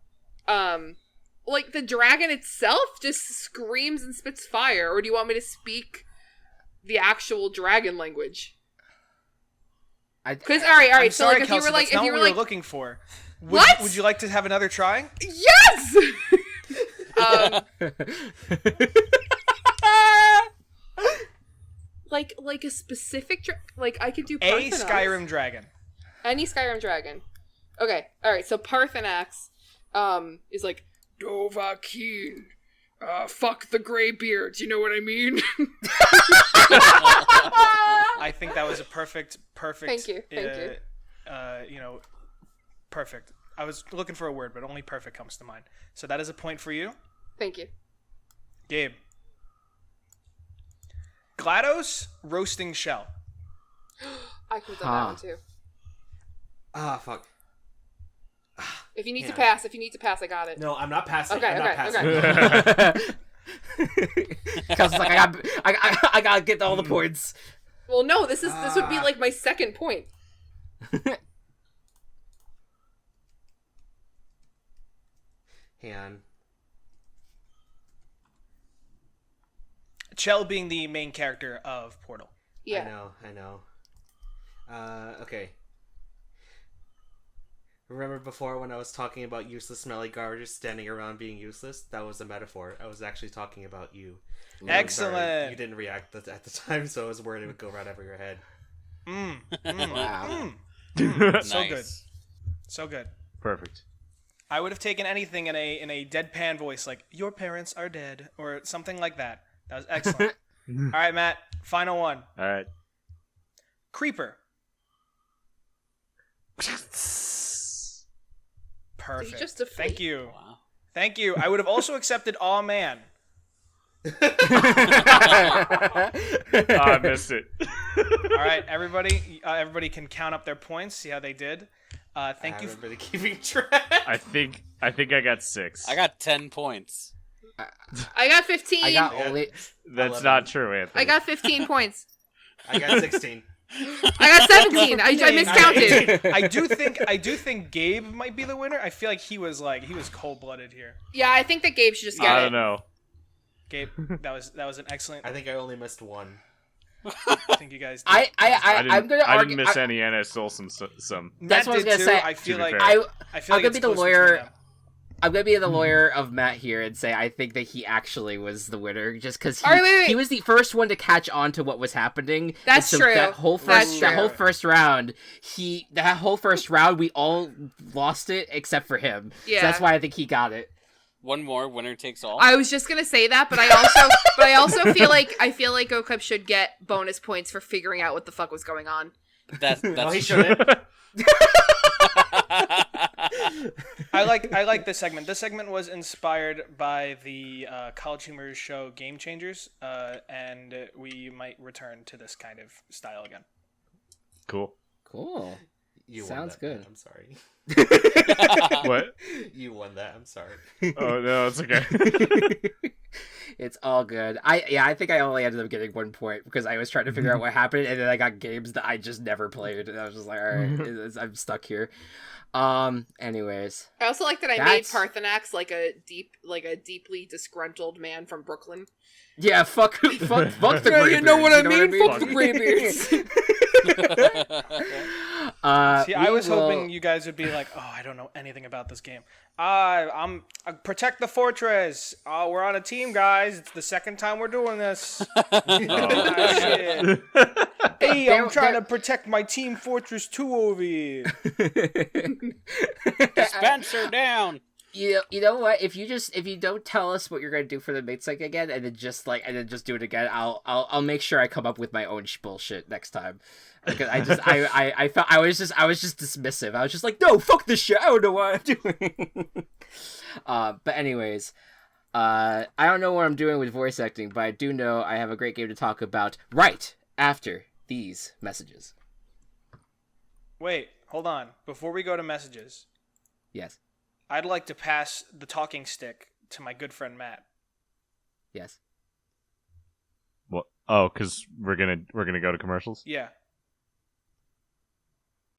like the dragon itself just screams and spits fire, or do you want me to speak the actual dragon language? Because all right. I'm So sorry, like if Kelsey, you were like that's not if you what were we like looking for. What? Would you like to have another try? yes. Like a specific like I could do A Parthenax. Skyrim dragon. Any Skyrim dragon. Okay, alright, so Parthenax is like Dovahkiin. Fuck the Greybeards, you know what I mean? I think that was a perfect. Thank you. Perfect. I was looking for a word, but only perfect comes to mind. So that is a point for you, Thank you. Gabe. GLaDOS roasting shell. I could have done that one too. Ah, fuck. If you need to Yeah. pass, I got it. No, I'm not passing. Okay, I'm not okay, passing. Cause like I gotta get all the points. Well, no, this would be like my second point. Hang on. Chell being the main character of Portal. Yeah. I know. Okay. Remember before when I was talking about useless smelly garbage standing around being useless? That was a metaphor. I was actually talking about you. Excellent. Sorry, you didn't react at the time, so I was worried it would go right over your head. Wow. So good. So good. Perfect. I would have taken anything in a deadpan voice like "Your parents are dead" or something like that. That was excellent. All right, Matt. Final one. All right. Creeper. Perfect. just deflate? Thank you. Wow. Thank you. I would have also accepted "Aw Man." I missed it. All right, everybody. Everybody can count up their points. See how they did. Thank you. Everybody keeping track. I think I got 6. I got 10 points. I got 15. I got only. That's 11. not true, Anthony. I got 15 points. I got 16. I got 17. I miscounted. I do think Gabe might be the winner. I feel like he was cold-blooded here. Yeah, I think that Gabe should just get I it. don't know. Gabe, that was an excellent. I think I only missed one. I think you guys. Did. I'm gonna I argue. didn't miss any, and I stole some. That's Matt what I was did gonna too. say. I feel To be like fair. I feel I'm like gonna it's be the close lawyer. between them. I'm gonna be the lawyer of Matt here and say I think that he actually was the winner, just because All right, wait. he was the first one to catch on to what was happening. That's And so true. That whole That's first round, we all lost it except for him. Yeah. So that's why I think he got it. One more, winner takes all. I was just gonna say that, but I also feel like Go Cup should get bonus points for figuring out what the fuck was going on. That's No, he true. shouldn't. I like this segment. This segment was inspired by the College Humor show Game Changers, and we might return to this kind of style again. Cool. Cool. You Sounds won that, good. man. I'm sorry. What? You won that. I'm sorry. Oh no, it's okay. It's all good. I think I only ended up getting 1 point because I was trying to figure out what happened, and then I got games that I just never played, and I was just like, all right, I'm stuck here. Anyways, I also like that I That's- made Parthenax like a deeply disgruntled man from Brooklyn. yeah, fuck the Yeah, Greybeards, you know what I mean? mean? Fuck the Greybeards. See, I was hoping you guys would be like, "Oh, I don't know anything about this game. I'm protect the fortress. We're on a team, guys. It's the second time we're doing this. Shit. Hey, I'm trying to protect my Team Fortress 2 over here." Spencer down. You know what? If you don't tell us what you're gonna do for the mate psych again, and then just do it again, I'll make sure I come up with my own bullshit next time. Because I felt I was just dismissive. I was just like, no, fuck this shit. I don't know what I'm doing. But anyways, I don't know what I'm doing with voice acting, but I do know I have a great game to talk about right after these messages. Wait, hold on. Before we go to messages, Yes. I'd like to pass the talking stick to my good friend Matt. Yes. Well, oh, because we're gonna go to commercials. Yeah.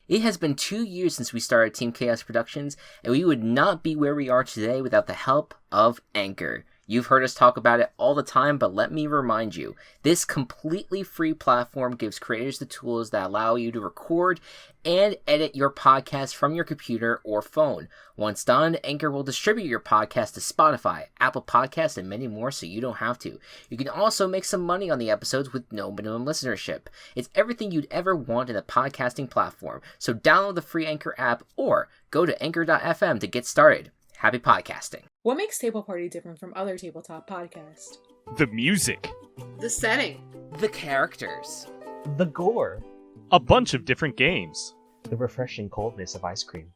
It has been 2 years since we started Team Chaos Productions, and we would not be where we are today without the help of Anchor. You've heard us talk about it all the time, but let me remind you, this completely free platform gives creators the tools that allow you to record and edit your podcast from your computer or phone. Once done, Anchor will distribute your podcast to Spotify, Apple Podcasts, and many more so you don't have to. You can also make some money on the episodes with no minimum listenership. It's everything you'd ever want in a podcasting platform, so download the free Anchor app or go to anchor.fm to get started. Happy podcasting. What makes Table Party different from other tabletop podcasts? The music, The setting. The characters. The gore. a bunch of different games. The refreshing coldness of ice cream.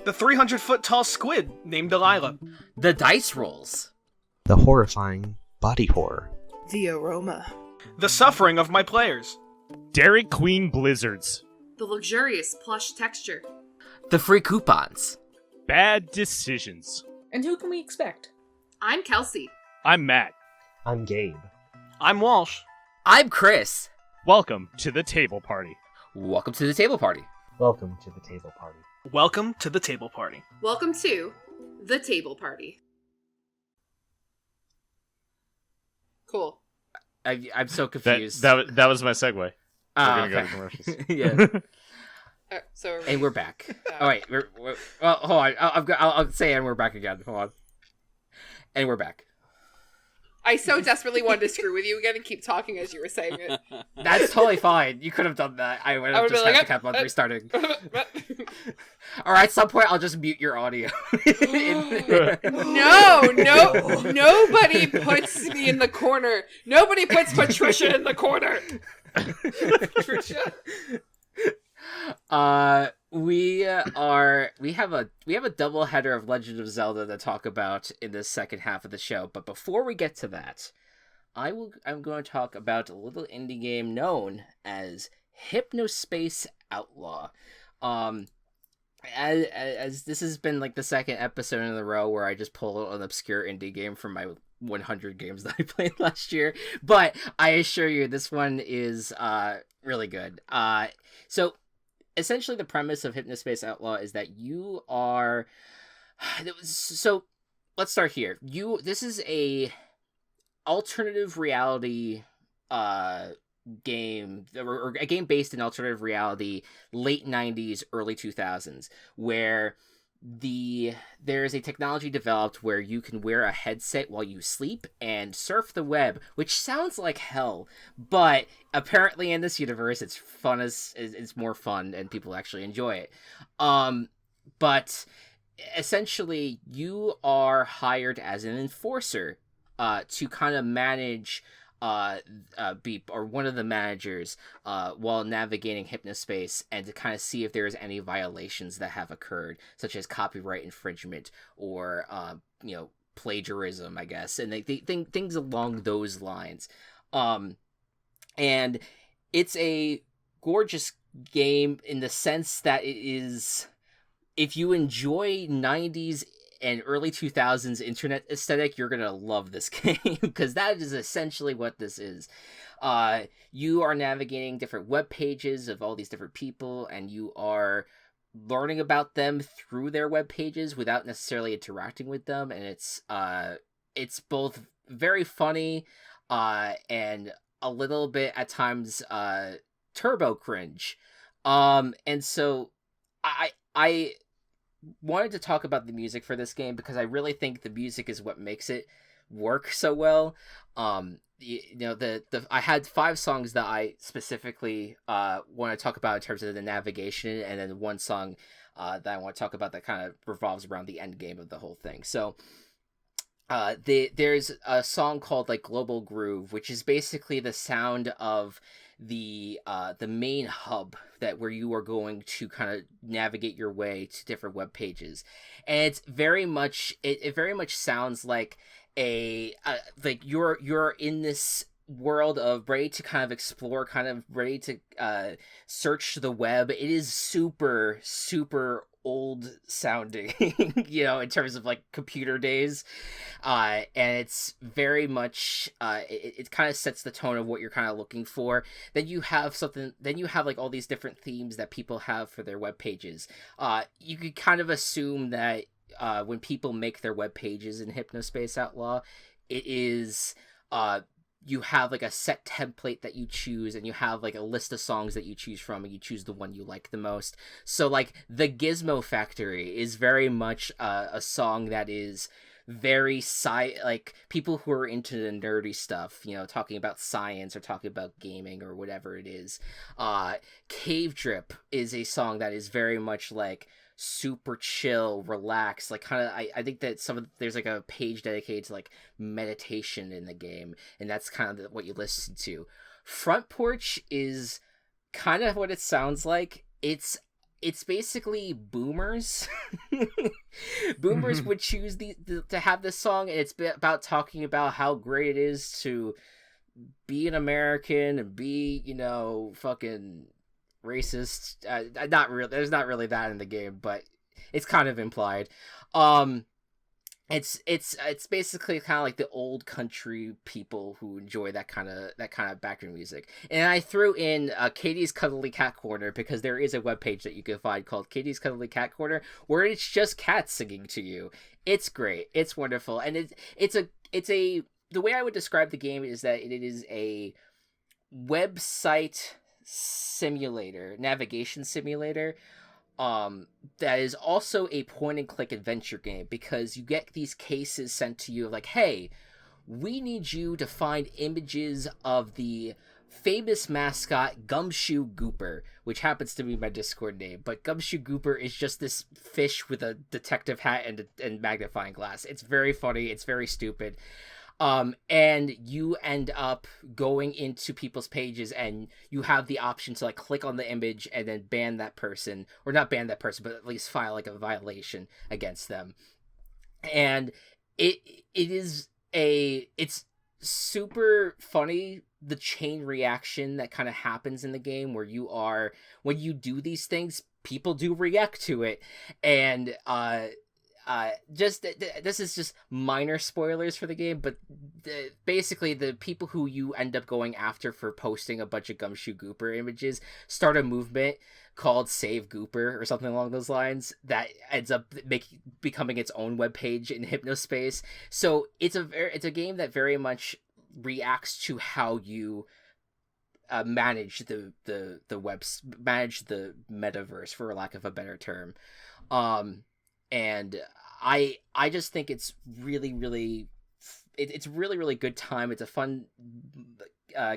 The 300-foot-tall squid named Delilah. The dice rolls. The horrifying body horror. The aroma. The suffering of my players. Dairy Queen blizzards. The luxurious plush texture. The free coupons. Bad decisions. And who can we expect? I'm Kelsey. I'm Matt. I'm Gabe. I'm Walsh. I'm Chris. Welcome to the table party. Welcome to the table party. Welcome to the table party. Welcome to the table party. Welcome to the table party. Cool. I'm so confused. That was my segue. We're gonna go to okay. commercials. Yeah. So And we're back. Oh wait, well, hold on. I'll say and we're back again. Hold on. And we're back. I so desperately wanted to screw with you again and keep talking as you were saying it. That's totally fine. You could have done that. I would have just had to kept on restarting. Or at some point, I'll just mute your audio. No, nobody puts me in the corner. Nobody puts Patricia in the corner. Patricia. We have a double header of Legend of Zelda to talk about in this second half of the show. But before we get to that, I'm going to talk about a little indie game known as Hypnospace Outlaw. As this has been like the second episode in a row where I just pull an obscure indie game from my 100 games that I played last year, but I assure you this one is really good. So essentially the premise of Hypnospace Outlaw is that you are so let's start here. This is a alternative reality game, or a game based in alternative reality, late 90s, early 2000s, where there's a technology developed where you can wear a headset while you sleep and surf the web, which sounds like hell, but apparently in this universe it's more fun and people actually enjoy it. But essentially you are hired as an enforcer to kind of manage Beep, or one of the managers, while navigating Hypnospace, and to kind of see if there's any violations that have occurred, such as copyright infringement or plagiarism, I guess, and they things along those lines. And it's a gorgeous game in the sense that it is, if you enjoy 90s and early 2000s internet aesthetic, you're gonna love this game, because that is essentially what this is. You are navigating different web pages of all these different people, and you are learning about them through their web pages without necessarily interacting with them, and it's both very funny and a little bit at times turbo cringe. And so I wanted to talk about the music for this game because I really think the music is what makes it work so well. I had 5 songs that I specifically want to talk about in terms of the navigation, and then one song that I want to talk about that kind of revolves around the end game of the whole thing. So there's a song called like Global Groove, which is basically the sound of the main hub where you are going to kind of navigate your way to different web pages, and it's very much it very much sounds like like you're in this world of ready to kind of explore, kind of ready to search the web. It is super old sounding, in terms of like computer days, and it's very much it kind of sets the tone of what you're kind of looking for. Then you have like all these different themes that people have for their web pages. You could kind of assume that when people make their web pages in Hypnospace Outlaw, it is you have like a set template that you choose, and you have like a list of songs that you choose from, and you choose the one you like the most. So like the Gizmo Factory is very much a song that is very like people who are into the nerdy stuff, talking about science or talking about gaming or whatever it is. Cave Drip is a song that is very much like super chill, relaxed, like kind of I think that there's like a page dedicated to like meditation in the game, and that's kind of what you listen to. Front Porch is kind of what it sounds like. It's basically boomers. Boomers would choose to have this song, and it's about talking about how great it is to be an American and be, fucking racist. Not real. There's not really that in the game, but it's kind of implied. It's basically kind of like the old country people who enjoy that kind of background music. And I threw in Katie's Cuddly Cat Corner because there is a webpage that you can find called Katie's Cuddly Cat Corner where it's just cats singing to you. It's great. It's wonderful. And it's a the way I would describe the game is that it is a website simulator, navigation simulator. That is also a point and click adventure game because you get these cases sent to you like, hey, we need you to find images of the famous mascot Gumshoe Gooper, which happens to be my Discord name, but Gumshoe Gooper is just this fish with a detective hat and magnifying glass. It's very funny. It's very stupid. And you end up going into people's pages and you have the option to like click on the image and then ban that person, or not ban that person, but at least file like a violation against them. And it's super funny, the chain reaction that kind of happens in the game where when you do these things, people do react to it. And, this is just minor spoilers for the game, but basically the people who you end up going after for posting a bunch of Gumshoe Gooper images start a movement called Save Gooper or something along those lines that ends up becoming its own webpage in Hypnospace. So it's a game that very much reacts to how you manage the metaverse, for lack of a better term. And I just think it's really, really, it's really, really good time. It's a fun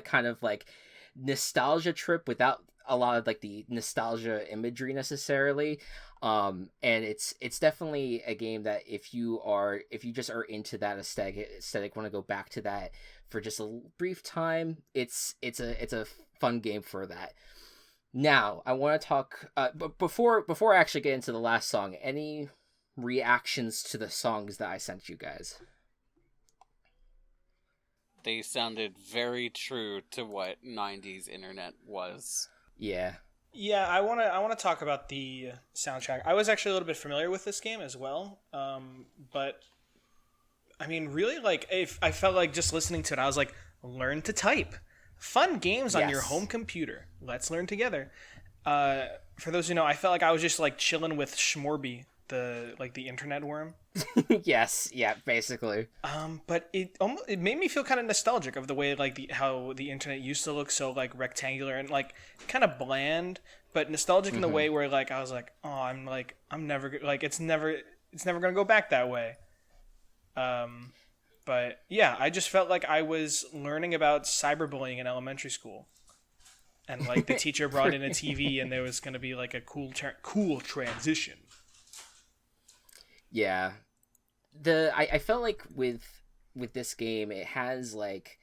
kind of like nostalgia trip without a lot of like the nostalgia imagery necessarily. And it's definitely a game that if you just are into that aesthetic, want to go back to that for just a brief time, it's a fun game for that. Now I want to talk, but before I actually get into the last song, any reactions to the songs that I sent you guys? They sounded very true to what 90s internet was. Yeah, I want to talk about the soundtrack. I was actually a little bit familiar with this game as well, but I mean, really, like, if I felt like just listening to it, I was like, learn to type. Fun games on your home computer. Let's learn together. For those who know, I felt like I was just like chilling with Schmorby, the internet worm. Yes, yeah, basically. But it made me feel kind of nostalgic of the way like how the internet used to look, so like rectangular and like kind of bland, but nostalgic in the way where like I was like, oh, I'm never like it's never gonna go back that way. But yeah, I just felt like I was learning about cyberbullying in elementary school. And like the teacher brought in a TV and there was going to be like a cool transition. Yeah. I felt like with this game, it has like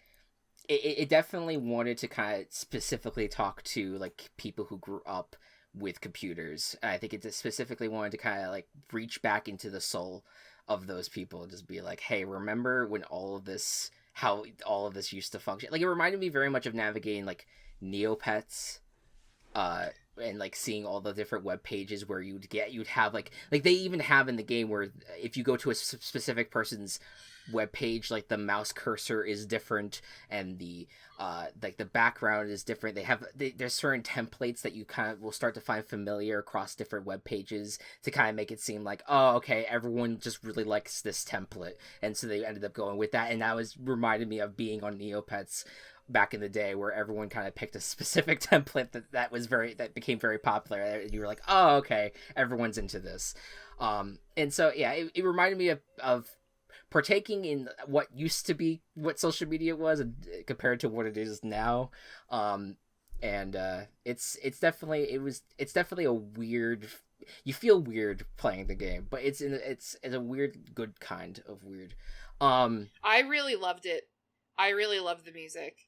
it definitely wanted to kind of specifically talk to like people who grew up with computers. I think it specifically wanted to kind of like reach back into the soul of those people and just be like, hey, remember when how all of this used to function? Like, it reminded me very much of navigating like Neopets, and like seeing all the different web pages where you'd have like they even have in the game where if you go to a specific person's web page, like the mouse cursor is different and the like the background is different. There's certain templates that you kind of will start to find familiar across different web pages to kind of make it seem like, oh, okay, everyone just really likes this template, and so they ended up going with that. And that reminded me of being on Neopets back in the day, where everyone kind of picked a specific template that became very popular, and you were like, oh, okay, everyone's into this. And so yeah, it reminded me of partaking in what used to be what social media was compared to what it is now. And it's definitely a weird, you feel weird playing the game, but it's a weird, good kind of weird. I really loved it. I really loved the music.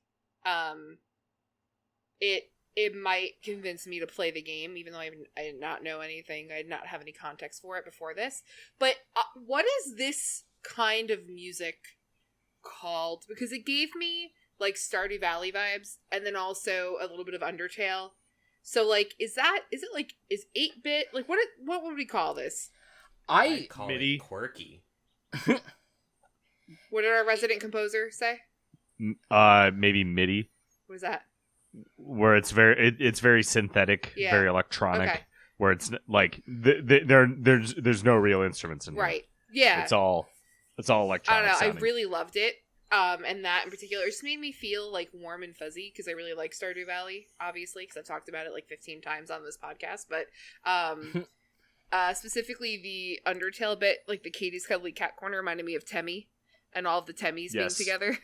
It might convince me to play the game, even though I did not know anything. I did not have any context for it before this. But what is this kind of music called? Because it gave me like Stardew Valley vibes, and then also a little bit of Undertale. So like, is it 8-bit? Like what would we call this? I'd call MIDI. it quirky. What did our resident composer say? Maybe MIDI, What is that? where it's very synthetic, Yeah. very electronic, Okay. where it's like there's no real instruments in here. Right. Yeah. It's all I don't electronic. know. sounding. I really loved it. And that in particular just made me feel like warm and fuzzy because I really like Stardew Valley, obviously, because I've talked about it like 15 times on this podcast. But specifically the Undertale bit, like the Katie's Cuddly Cat Corner, reminded me of Temmie and all of the Temmies being Yes. together.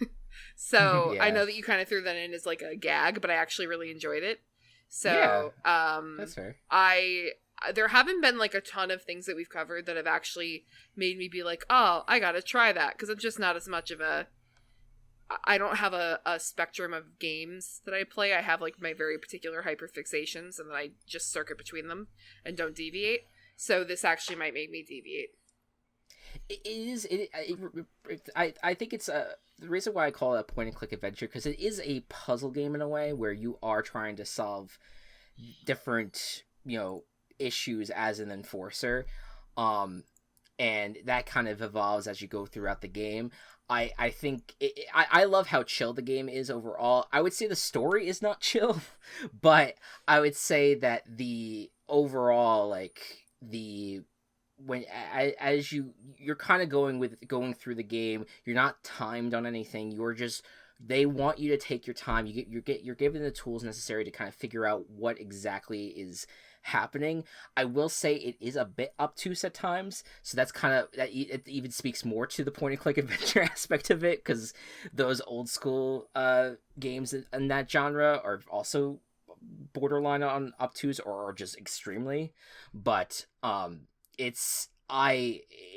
So Yeah. I know that you kind of threw that in as like a gag, but I actually really enjoyed it. So That's fair. there haven't been like a ton of things that we've covered that have actually made me be like, oh, I gotta try that, because I'm just not as much of a I don't have a spectrum of games that I play. I have like my very particular hyperfixations, and then I just circuit between them and don't deviate. So this actually might make me deviate. It is. I think it's the reason why I call it a point and click adventure, because it is a puzzle game in a way where you are trying to solve different issues as an enforcer, and that kind of evolves as you go throughout the game. I think I love how chill the game is overall. I would say the story is not chill, but I would say that the overall as you're kind of going through the game, you're not timed on anything. They want you to take your time. You're given the tools necessary to kind of figure out what exactly is happening. I will say it is a bit obtuse at times, so that's kind of that. It even speaks more to the point and click adventure aspect of it, because those old school games in that genre are also borderline on obtuse or just extremely. But it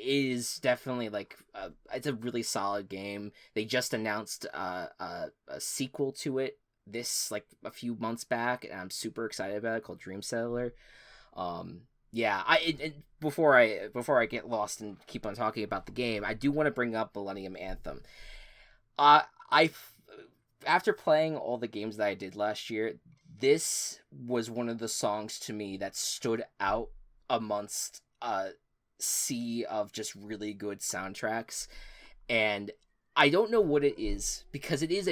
is definitely it's a really solid game. They just announced a sequel to it this a few months back, and I'm super excited about it, called Dream Settler. Before I get lost and keep on talking about the game, I do want to bring up Millennium Anthem. After playing all the games that I did last year, this was one of the songs to me that stood out amongst a sea of just really good soundtracks. And I don't know what it is, because it is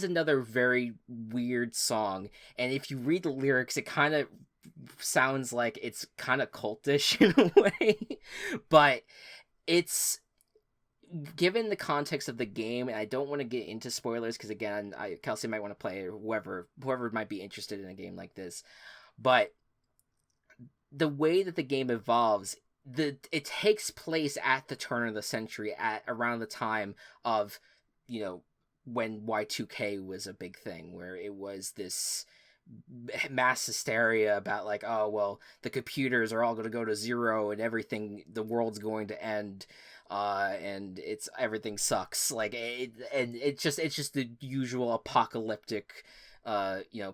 another very weird song, and if you read the lyrics, it kind of sounds like it's kind of cultish in a way, but it's, given the context of the game, and I don't want to get into spoilers because again, Kelsey might want to play, or whoever might be interested in a game like this, but the way that the game evolves, it takes place at the turn of the century, at around the time of when Y2K was a big thing, where it was this mass hysteria about the computers are all going to go to zero and the world's going to end, and everything sucks, it's just the usual apocalyptic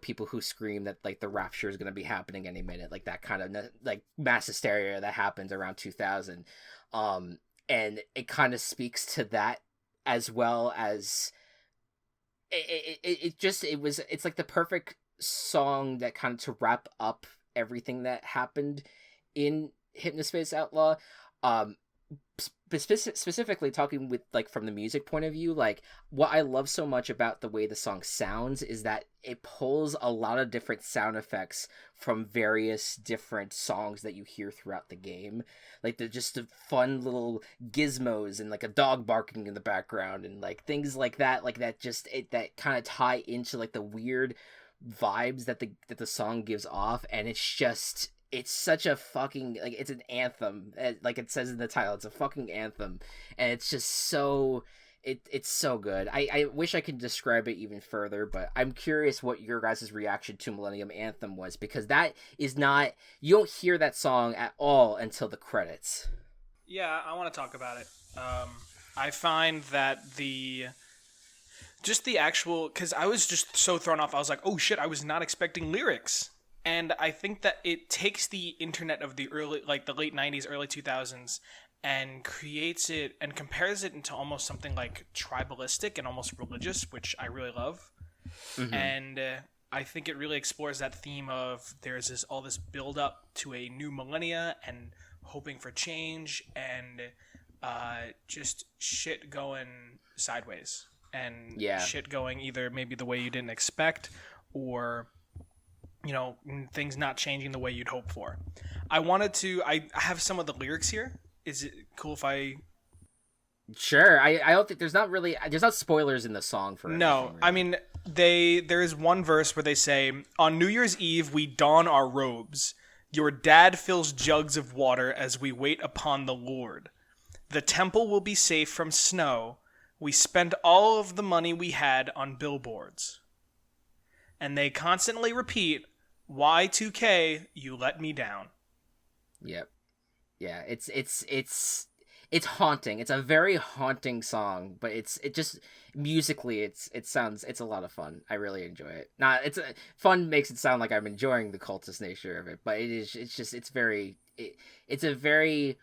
people who scream that the rapture is going to be happening any minute, that kind of mass hysteria that happened around 2000, and it kind of speaks to that, as well as it's the perfect song that kind of to wrap up everything that happened in Hypnospace Outlaw. Specifically talking with from the music point of view, what I love so much about the way the song sounds is that it pulls a lot of different sound effects from various different songs that you hear throughout the game, just the fun little gizmos and a dog barking in the background and things like that that kind of tie into the weird vibes that the song gives off. And it's such a fucking it's an anthem, like it says in the title. It's a fucking anthem, and it's just so it's so good. I wish I could describe it even further, but I'm curious what your guys' reaction to Millennium Anthem was, because that is not, you don't hear that song at all until the credits. Yeah, I want to talk about it. I find that the actual, because I was just so thrown off. I was like, oh shit, I was not expecting lyrics. And I think that it takes the internet of the early, the late 90s, early 2000s, and creates it and compares it into almost something tribalistic and almost religious, which I really love. Mm-hmm. And I think it really explores that theme of there's all this build up to a new millennia and hoping for change and just shit going sideways and shit going either maybe the way you didn't expect or things not changing the way you'd hope for. I have some of the lyrics here. Is it cool if I? Sure. I don't think there's not spoilers in the song for no. I mean, there is one verse where they say, "On New Year's Eve we don our robes. Your dad fills jugs of water as we wait upon the Lord. The temple will be safe from snow. We spent all of the money we had on billboards." And they constantly repeat, "Y2K, you let me down." Yep. Yeah, it's haunting. It's a very haunting song, but it just musically it's a lot of fun. I really enjoy it. Fun makes it sound like I'm enjoying the cultist nature of it, but it's a very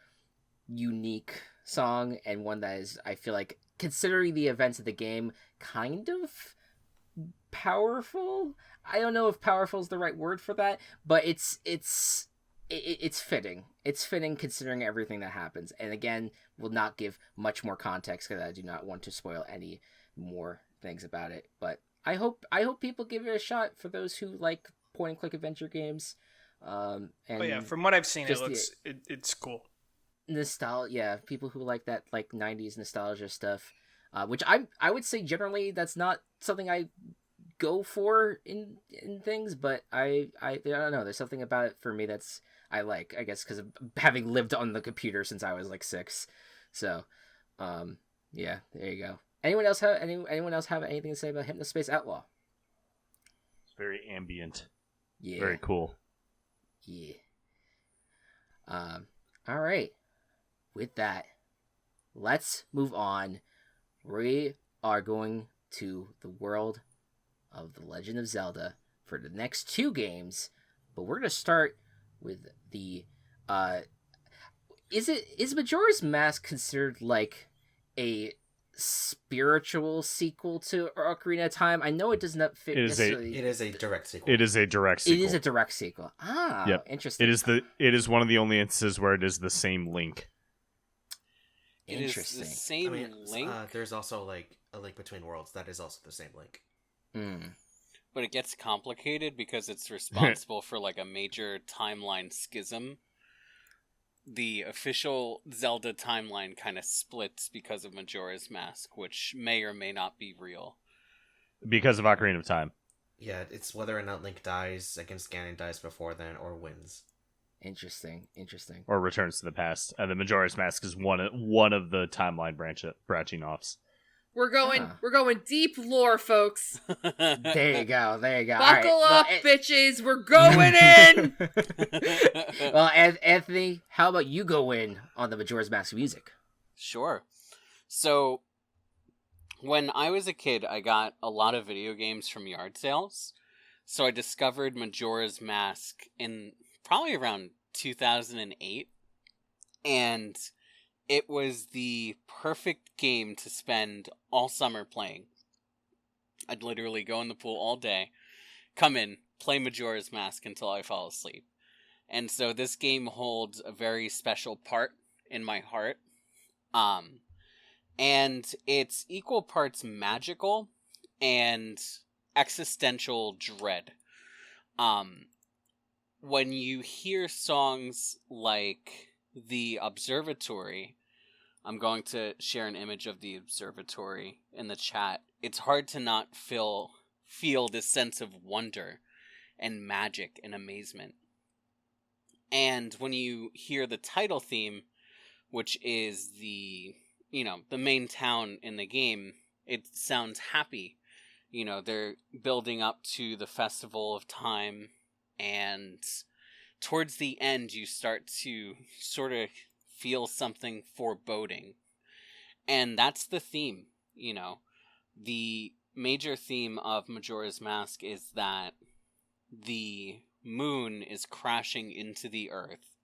unique song and one that is, I feel like, considering the events of the game, kind of powerful. I don't know if powerful is the right word for that, but it's fitting. It's fitting considering everything that happens. And again, will not give much more context because I do not want to spoil any more things about it. But I hope people give it a shot for those who like point and click adventure games. And from what I've seen, it's cool. Nostalgia, people who like that 90s nostalgia stuff, which I would say generally that's not something I go for in things, but I don't know, there's something about it for me that's I like, I guess, because of having lived on the computer since I was 6. So yeah, there you go. Anyone else have anything to say about Hypnospace Outlaw? It's very ambient. Yeah, very cool. Yeah. All right, with that, let's move on. We are going to the world of The Legend of Zelda for the next 2 games, but we're going to start with the is Majora's Mask considered like a spiritual sequel to Ocarina of Time? I know it does not fit necessarily. It is a direct sequel. It is a direct sequel. It is a direct sequel. Yep. Interesting. It is one of the only instances where it is the same link. Interesting. It is the same link. There's also a Link Between Worlds. That is also the same link. But it gets complicated because it's responsible for a major timeline schism. The official Zelda timeline kind of splits because of Majora's Mask, which may or may not be real. Because of Ocarina of Time. Yeah, it's whether or not Link dies against Ganon dies before then or wins. Interesting. Or returns to the past. And the Majora's Mask is one of the timeline branching offs. We're going deep lore, folks. There you go. Buckle up, bitches. We're going in. Well, Anthony, how about you go in on the Majora's Mask music? Sure. So, when I was a kid, I got a lot of video games from yard sales. So I discovered Majora's Mask in probably around 2008. And it was the perfect game to spend all summer playing. I'd literally go in the pool all day, come in, play Majora's Mask until I fall asleep. And so this game holds a very special part in my heart. And it's equal parts magical and existential dread. When you hear songs like The Observatory, I'm going to share an image of the observatory in the chat. It's hard to not feel this sense of wonder and magic and amazement. And when you hear the title theme, which is the main town in the game, it sounds happy. They're building up to the Festival of Time, and towards the end you start to sort of feel something foreboding. And that's the theme, The major theme of Majora's Mask is that the moon is crashing into the earth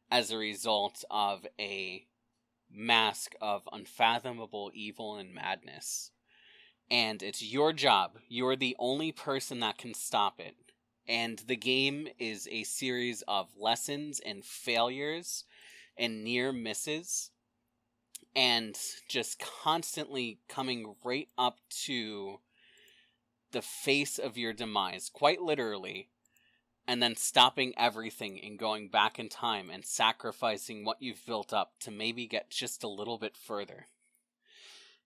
as a result of a mask of unfathomable evil and madness. and it's your job. You're the only person that can stop it. And the game is a series of lessons and failures and near misses, and just constantly coming right up to the face of your demise, quite literally, and then stopping everything and going back in time and sacrificing what you've built up to maybe get just a little bit further.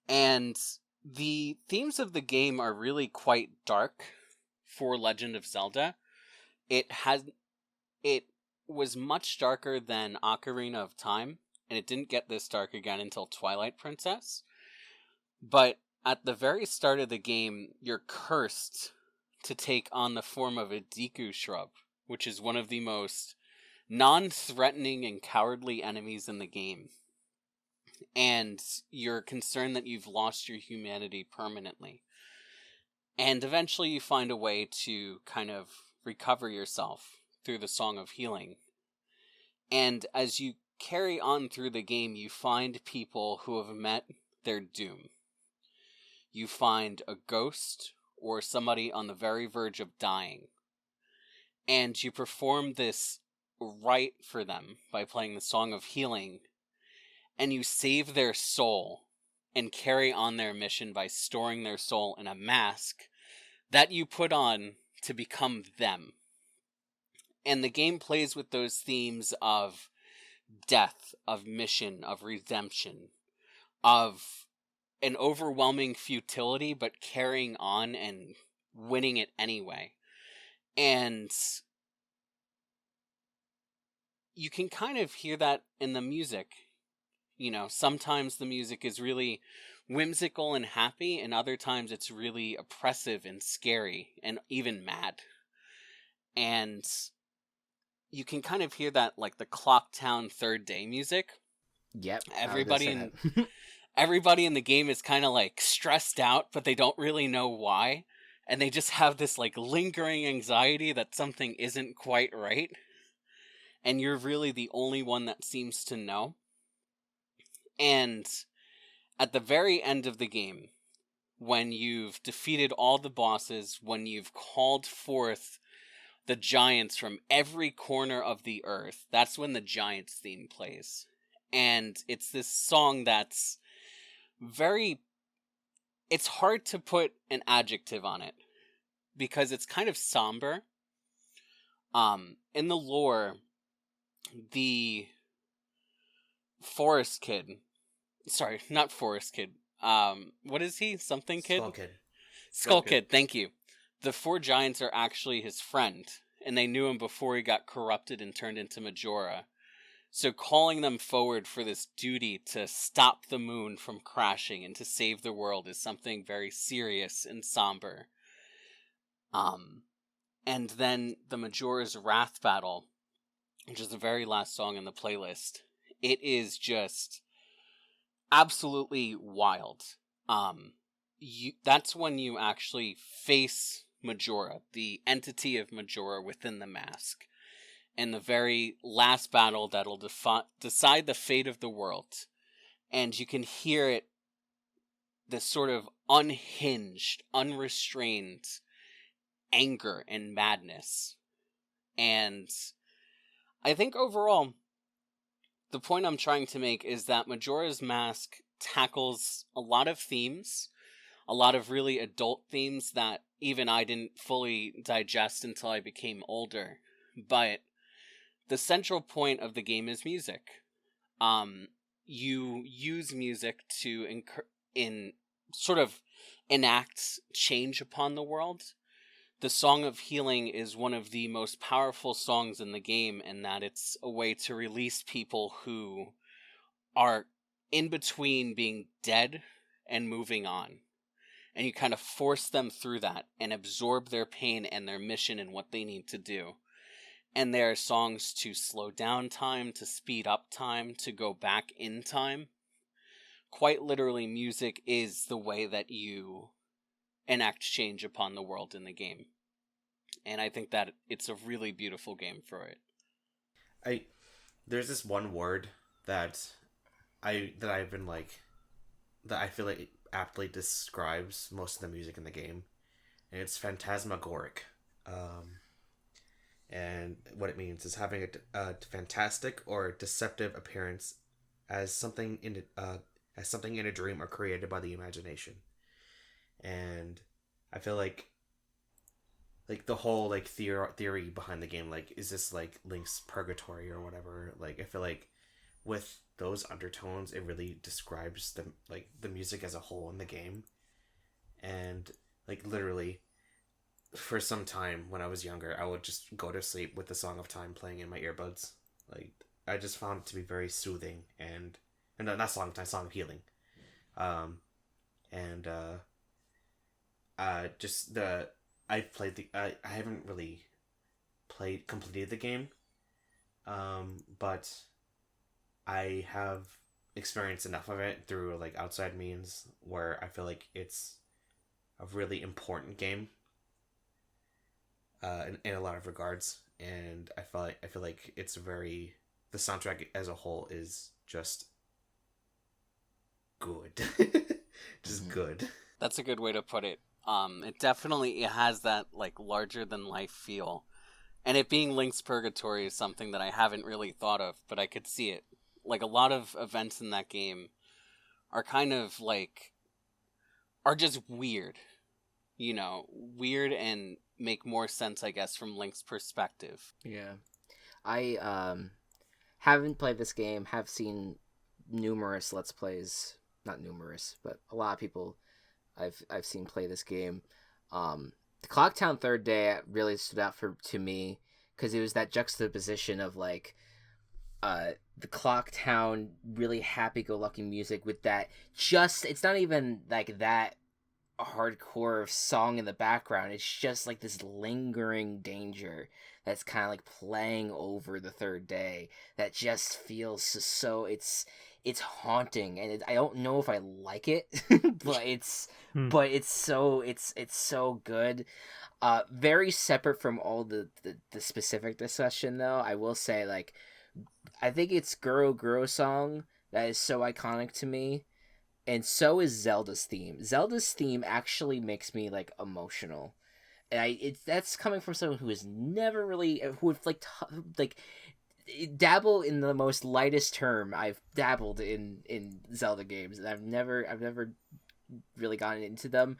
And the themes of the game are really quite dark for Legend of Zelda. It was much darker than Ocarina of Time, and it didn't get this dark again until Twilight Princess. But at the very start of the game, you're cursed to take on the form of a Deku shrub, which is one of the most non-threatening and cowardly enemies in the game. And you're concerned that you've lost your humanity permanently. And eventually you find a way to kind of recover yourself through the Song of Healing. And as you carry on through the game, you find people who have met their doom. You find a ghost or somebody on the very verge of dying. And you perform this rite for them by playing the Song of Healing, and you save their soul and carry on their mission by storing their soul in a mask that you put on to become them. And the game plays with those themes of death, of mission, of redemption, of an overwhelming futility, but carrying on and winning it anyway. And you can kind of hear that in the music. You know, sometimes the music is really whimsical and happy, and other times it's really oppressive and scary and even mad. And you can kind of hear that, like the Clocktown Third Day music. Yep. Everybody in the game is kind of like stressed out, but they don't really know why. And they just have this like lingering anxiety that something isn't quite right. And you're really the only one that seems to know. And at the very end of the game, when you've defeated all the bosses, when you've called forth the giants from every corner of the earth, that's when the Giants theme plays. And it's this song that's it's hard to put an adjective on it, because it's kind of somber. In the lore, the Forest Kid, sorry, not Forest Kid, what is he? Something Kid? Skull Kid, thank you. The four giants are actually his friend, and they knew him before he got corrupted and turned into Majora. So calling them forward for this duty to stop the moon from crashing and to save the world is something very serious and somber. And then the Majora's Wrath battle, which is the very last song in the playlist, it is just absolutely wild. That's when you actually face Majora, the entity of Majora within the mask. And the very last battle that'll decide the fate of the world. And you can hear it, this sort of unhinged, unrestrained anger and madness. And I think overall, the point I'm trying to make is that Majora's Mask tackles a lot of themes, a lot of really adult themes that even I didn't fully digest until I became older. But the central point of the game is music. You use music to sort of enact change upon the world. The Song of Healing is one of the most powerful songs in the game, in that it's a way to release people who are in between being dead and moving on. And you kind of force them through that and absorb their pain and their mission and what they need to do. And there are songs to slow down time, to speed up time, to go back in time. Quite literally, music is the way that you enact change upon the world in the game. And I think that it's a really beautiful game for it. There's this one word that I feel like aptly describes most of the music in the game, and it's phantasmagoric. And what it means is having a fantastic or deceptive appearance as something in a dream or created by the imagination. And I feel like the whole like theory behind the game, like, is this like Link's purgatory or whatever? Like, I feel like with those undertones, it really describes the music as a whole in the game. And like literally, for some time when I was younger, I would just go to sleep with the Song of Time playing in my earbuds. Like, I just found it to be very soothing and not Song of Time, Song of Healing. I haven't really completed the game, but I have experienced enough of it through like outside means where I feel like it's a really important game, in a lot of regards, and I feel like it's the soundtrack as a whole is just good, just good. That's a good way to put it. It has that like larger than life feel, and it being Link's Purgatory is something that I haven't really thought of, but I could see it. Like, a lot of events in that game are kind of like are just weird, weird, and make more sense, I guess, from Link's perspective. Yeah, I haven't played this game. Have seen numerous Let's Plays, not numerous, but a lot of people I've seen play this game. The Clocktown Third Day really stood out to me because it was that juxtaposition of like the Clocktown really happy-go-lucky music with that it's not even like that hardcore song in the background. It's just like this lingering danger that's kind of like playing over the third day that just feels so it's haunting, and I don't know if I like it, but it's so good. Very separate from all the specific discussion, though. I will say, like, I think it's Guro song that is so iconic to me, and so is Zelda's theme. Zelda's theme actually makes me like emotional, and that's coming from someone who has never really dabble in the most lightest term. I've dabbled in Zelda games, and I've never really gotten into them,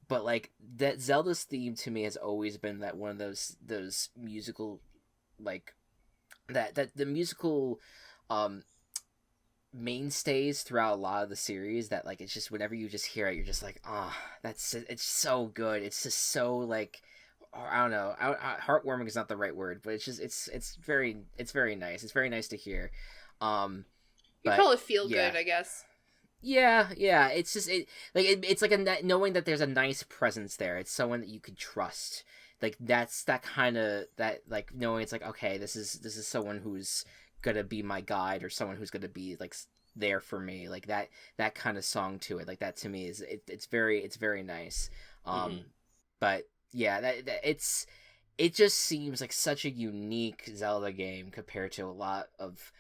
but like that Zelda's theme to me has always been that one of those musical, like that the musical mainstays throughout a lot of the series, that like it's just whenever you just hear it, you're just like, it's so good. It's just so like, I don't know. Heartwarming is not the right word, but it's just it's very nice. It's very nice to hear. You call it feel good, I guess. Yeah. It's just it's like knowing that there's a nice presence there. It's someone that you could trust. Like that's that kind of that like knowing it's like, okay, this is someone who's gonna be my guide, or someone who's gonna be like there for me. Like that kind of song to it. Like that to me is it's very nice. But yeah, it just seems like such a unique Zelda game compared to a lot of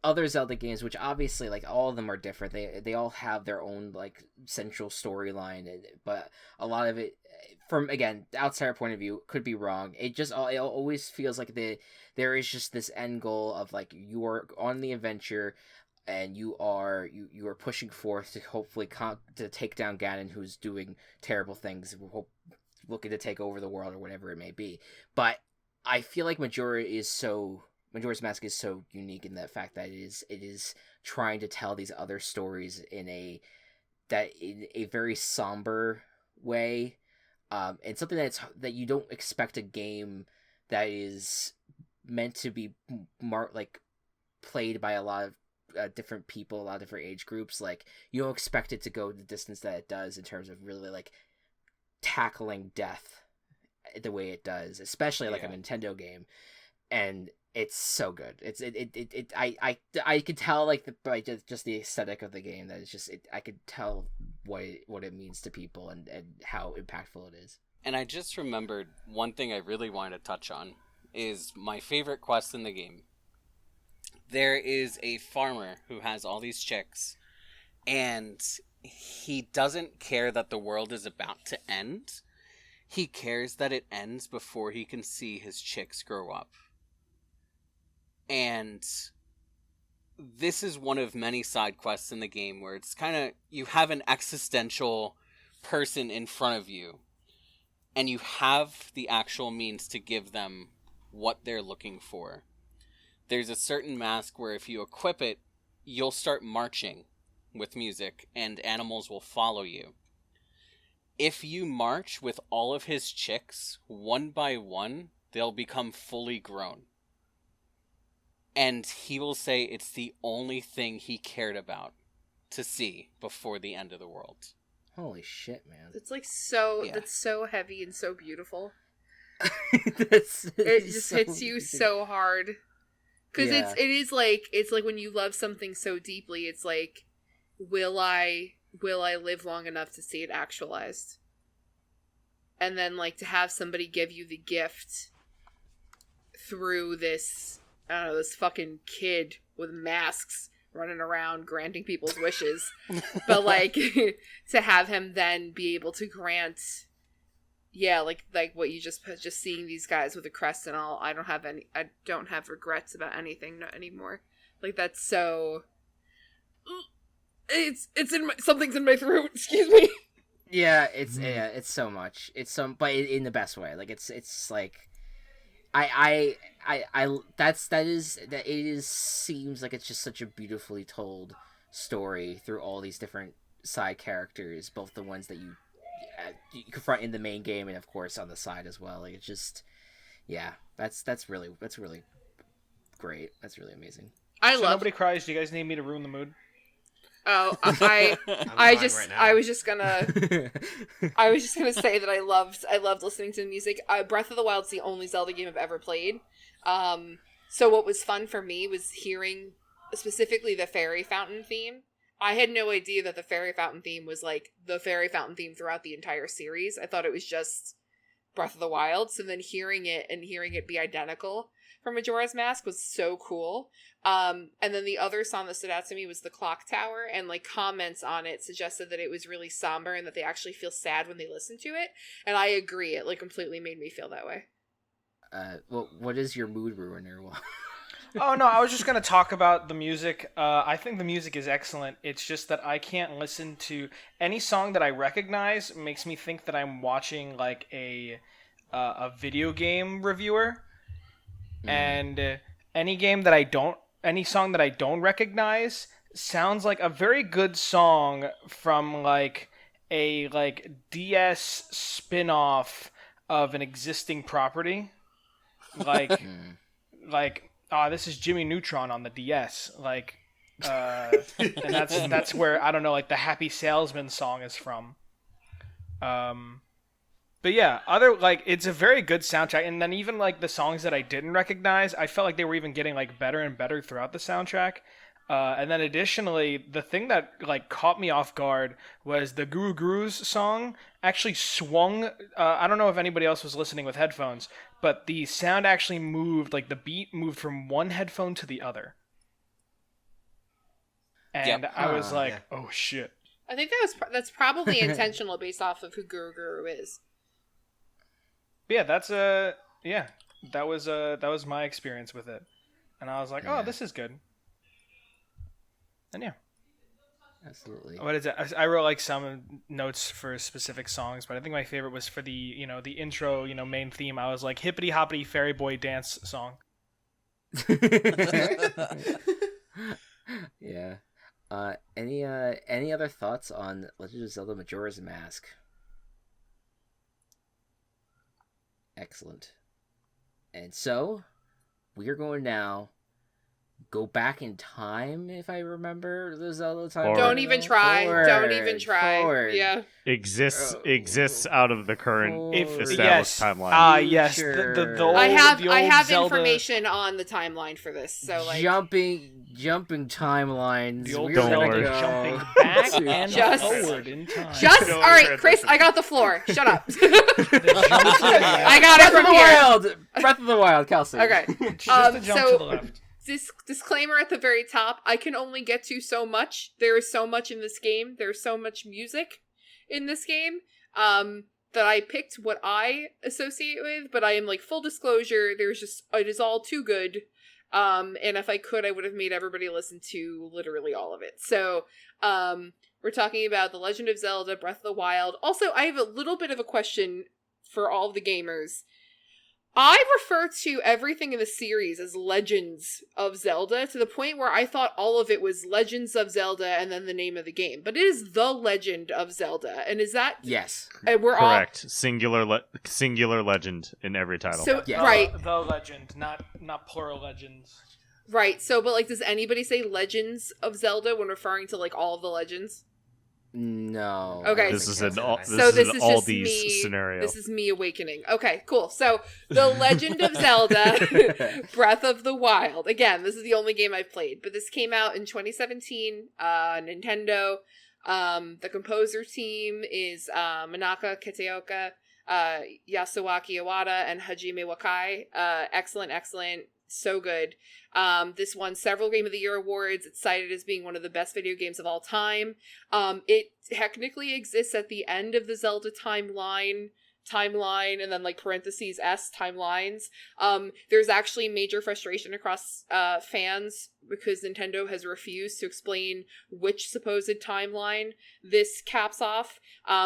other Zelda games, which obviously like all of them are different. They all have their own like central storyline, but a lot of it, from again the outsider point of view, could be wrong. It always feels like there is just this end goal of like you are on the adventure, and you are pushing forth to hopefully to take down Ganon, who's doing terrible things, looking to take over the world or whatever it may be. But I feel like Majora's Mask is so unique in that fact that it is trying to tell these other stories in a very somber way, and something that you don't expect a game that is meant to be played by a lot of different people, a lot of different age groups. Like, you don't expect it to go the distance that it does in terms of really like tackling death the way it does, especially like a Nintendo game, and it's so good. I could tell like by just the aesthetic of the game that it's just I could tell what it means to people and how impactful it is. And I just remembered one thing I really wanted to touch on is my favorite quest in the game. There is a farmer who has all these chicks, and he doesn't care that the world is about to end. He cares that it ends before he can see his chicks grow up. And this is one of many side quests in the game where it's kind of, you have an existential person in front of you, and you have the actual means to give them what they're looking for. There's a certain mask where if you equip it, you'll start marching with music, and animals will follow you. If you march with all of his chicks, one by one, they'll become fully grown. And he will say it's the only thing he cared about to see before the end of the world. Holy shit, man. It's like so, that's so heavy and so beautiful. It just hits you so hard. Because it's like when you love something so deeply, it's like, will I live long enough to see it actualized? And then, like, to have somebody give you the gift through this, I don't know, this fucking kid with masks running around granting people's wishes. But, like, to have him then be able to grant, like what you just seeing these guys with the crest and all, I don't have regrets about anything anymore. Like, that's so... It's in my, something's in my throat. Excuse me. Yeah, it's so much. It's but in the best way. Like it's like, it seems like it's just such a beautifully told story through all these different side characters, both the ones that you confront in the main game and of course on the side as well. Like it's just, that's really great. That's really amazing. Nobody cries. Do you guys need me to ruin the mood? Oh, I was just gonna say that I loved listening to the music. Breath of the Wild's the only Zelda game I've ever played. So what was fun for me was hearing specifically the fairy fountain theme. I had no idea that the fairy fountain theme was like the fairy fountain theme throughout the entire series. I thought it was just Breath of the Wild. So then hearing it be identical from Majora's Mask was so cool. And then the other song that stood out to me was The Clock Tower, and like comments on it suggested that it was really somber and that they actually feel sad when they listen to it. And I agree, it like completely made me feel that way. What is your mood ruiner? Oh no, I was just gonna talk about the music. I think the music is excellent. It's just that I can't listen to any song that I recognize. Makes me think that I'm watching like a video game reviewer. And any song that I don't recognize sounds like a very good song from like a DS spin-off of an existing property. Like this is Jimmy Neutron on the DS. Like and that's where, I don't know, like the Happy Salesman song is from. But yeah, it's a very good soundtrack, and then even like the songs that I didn't recognize, I felt like they were even getting like better and better throughout the soundtrack. And then additionally, the thing that like caught me off guard was the Guru Guru's song actually swung. I don't know if anybody else was listening with headphones, but the sound actually moved, like the beat moved from one headphone to the other. And I was like, oh shit. I think that's probably intentional based off of who Guru Guru is. Yeah, that was my experience with it, and I was like, oh, this is good. And yeah, absolutely. What is it? I wrote like some notes for specific songs, but I think my favorite was for the the intro, main theme. I was like, hippity hoppity fairy boy dance song. Yeah. Any other thoughts on Legend of Zelda Majora's Mask? Excellent. And so, we are going now go back in time, if I remember the Zelda time. Don't even try. Don't even try. Forward. Yeah. Exists out of the current established timeline. Yes. Sure. The old, I have Zelda... information on the timeline for this. So like jumping timelines. The old We're Zelda gonna go jumping back and forward in time. All right, Chris, I got the floor. Shut up. I got it from here. Breath of the Wild, Kelsey. Okay. Just a jump to the left. disclaimer at the very top, I can only get to so much. There is so much in this game. There's so much music in this game that I picked what I associate with, but I am like, full disclosure, it is all too good. And if I could, I would have made everybody listen to literally all of it. So, we're talking about The Legend of Zelda, Breath of the Wild. Also, I have a little bit of a question for all of the gamers. I refer to everything in the series as Legends of Zelda, to the point where I thought all of it was Legends of Zelda and then the name of the game. But it is The Legend of Zelda. And is that... Yes. And we're correct. Singular legend in every title. So, yes. Right. The legend, not plural legends. Right. So, but like, does anybody say Legends of Zelda when referring to like all of the legends? No. Okay. This is an all just these me, scenario. This is me awakening. Okay, cool. So, The Legend of Zelda, Breath of the Wild. Again, this is the only game I've played, but this came out in 2017, Nintendo. The composer team is Manaka Kataoka, Yasuaki Iwata, and Hajime Wakai. Excellent. So good. This won several Game of the Year awards. It's cited as being one of the best video games of all time. It technically exists at the end of the Zelda timeline, and then like parentheses S timelines. There's actually major frustration across fans because Nintendo has refused to explain which supposed timeline this caps off.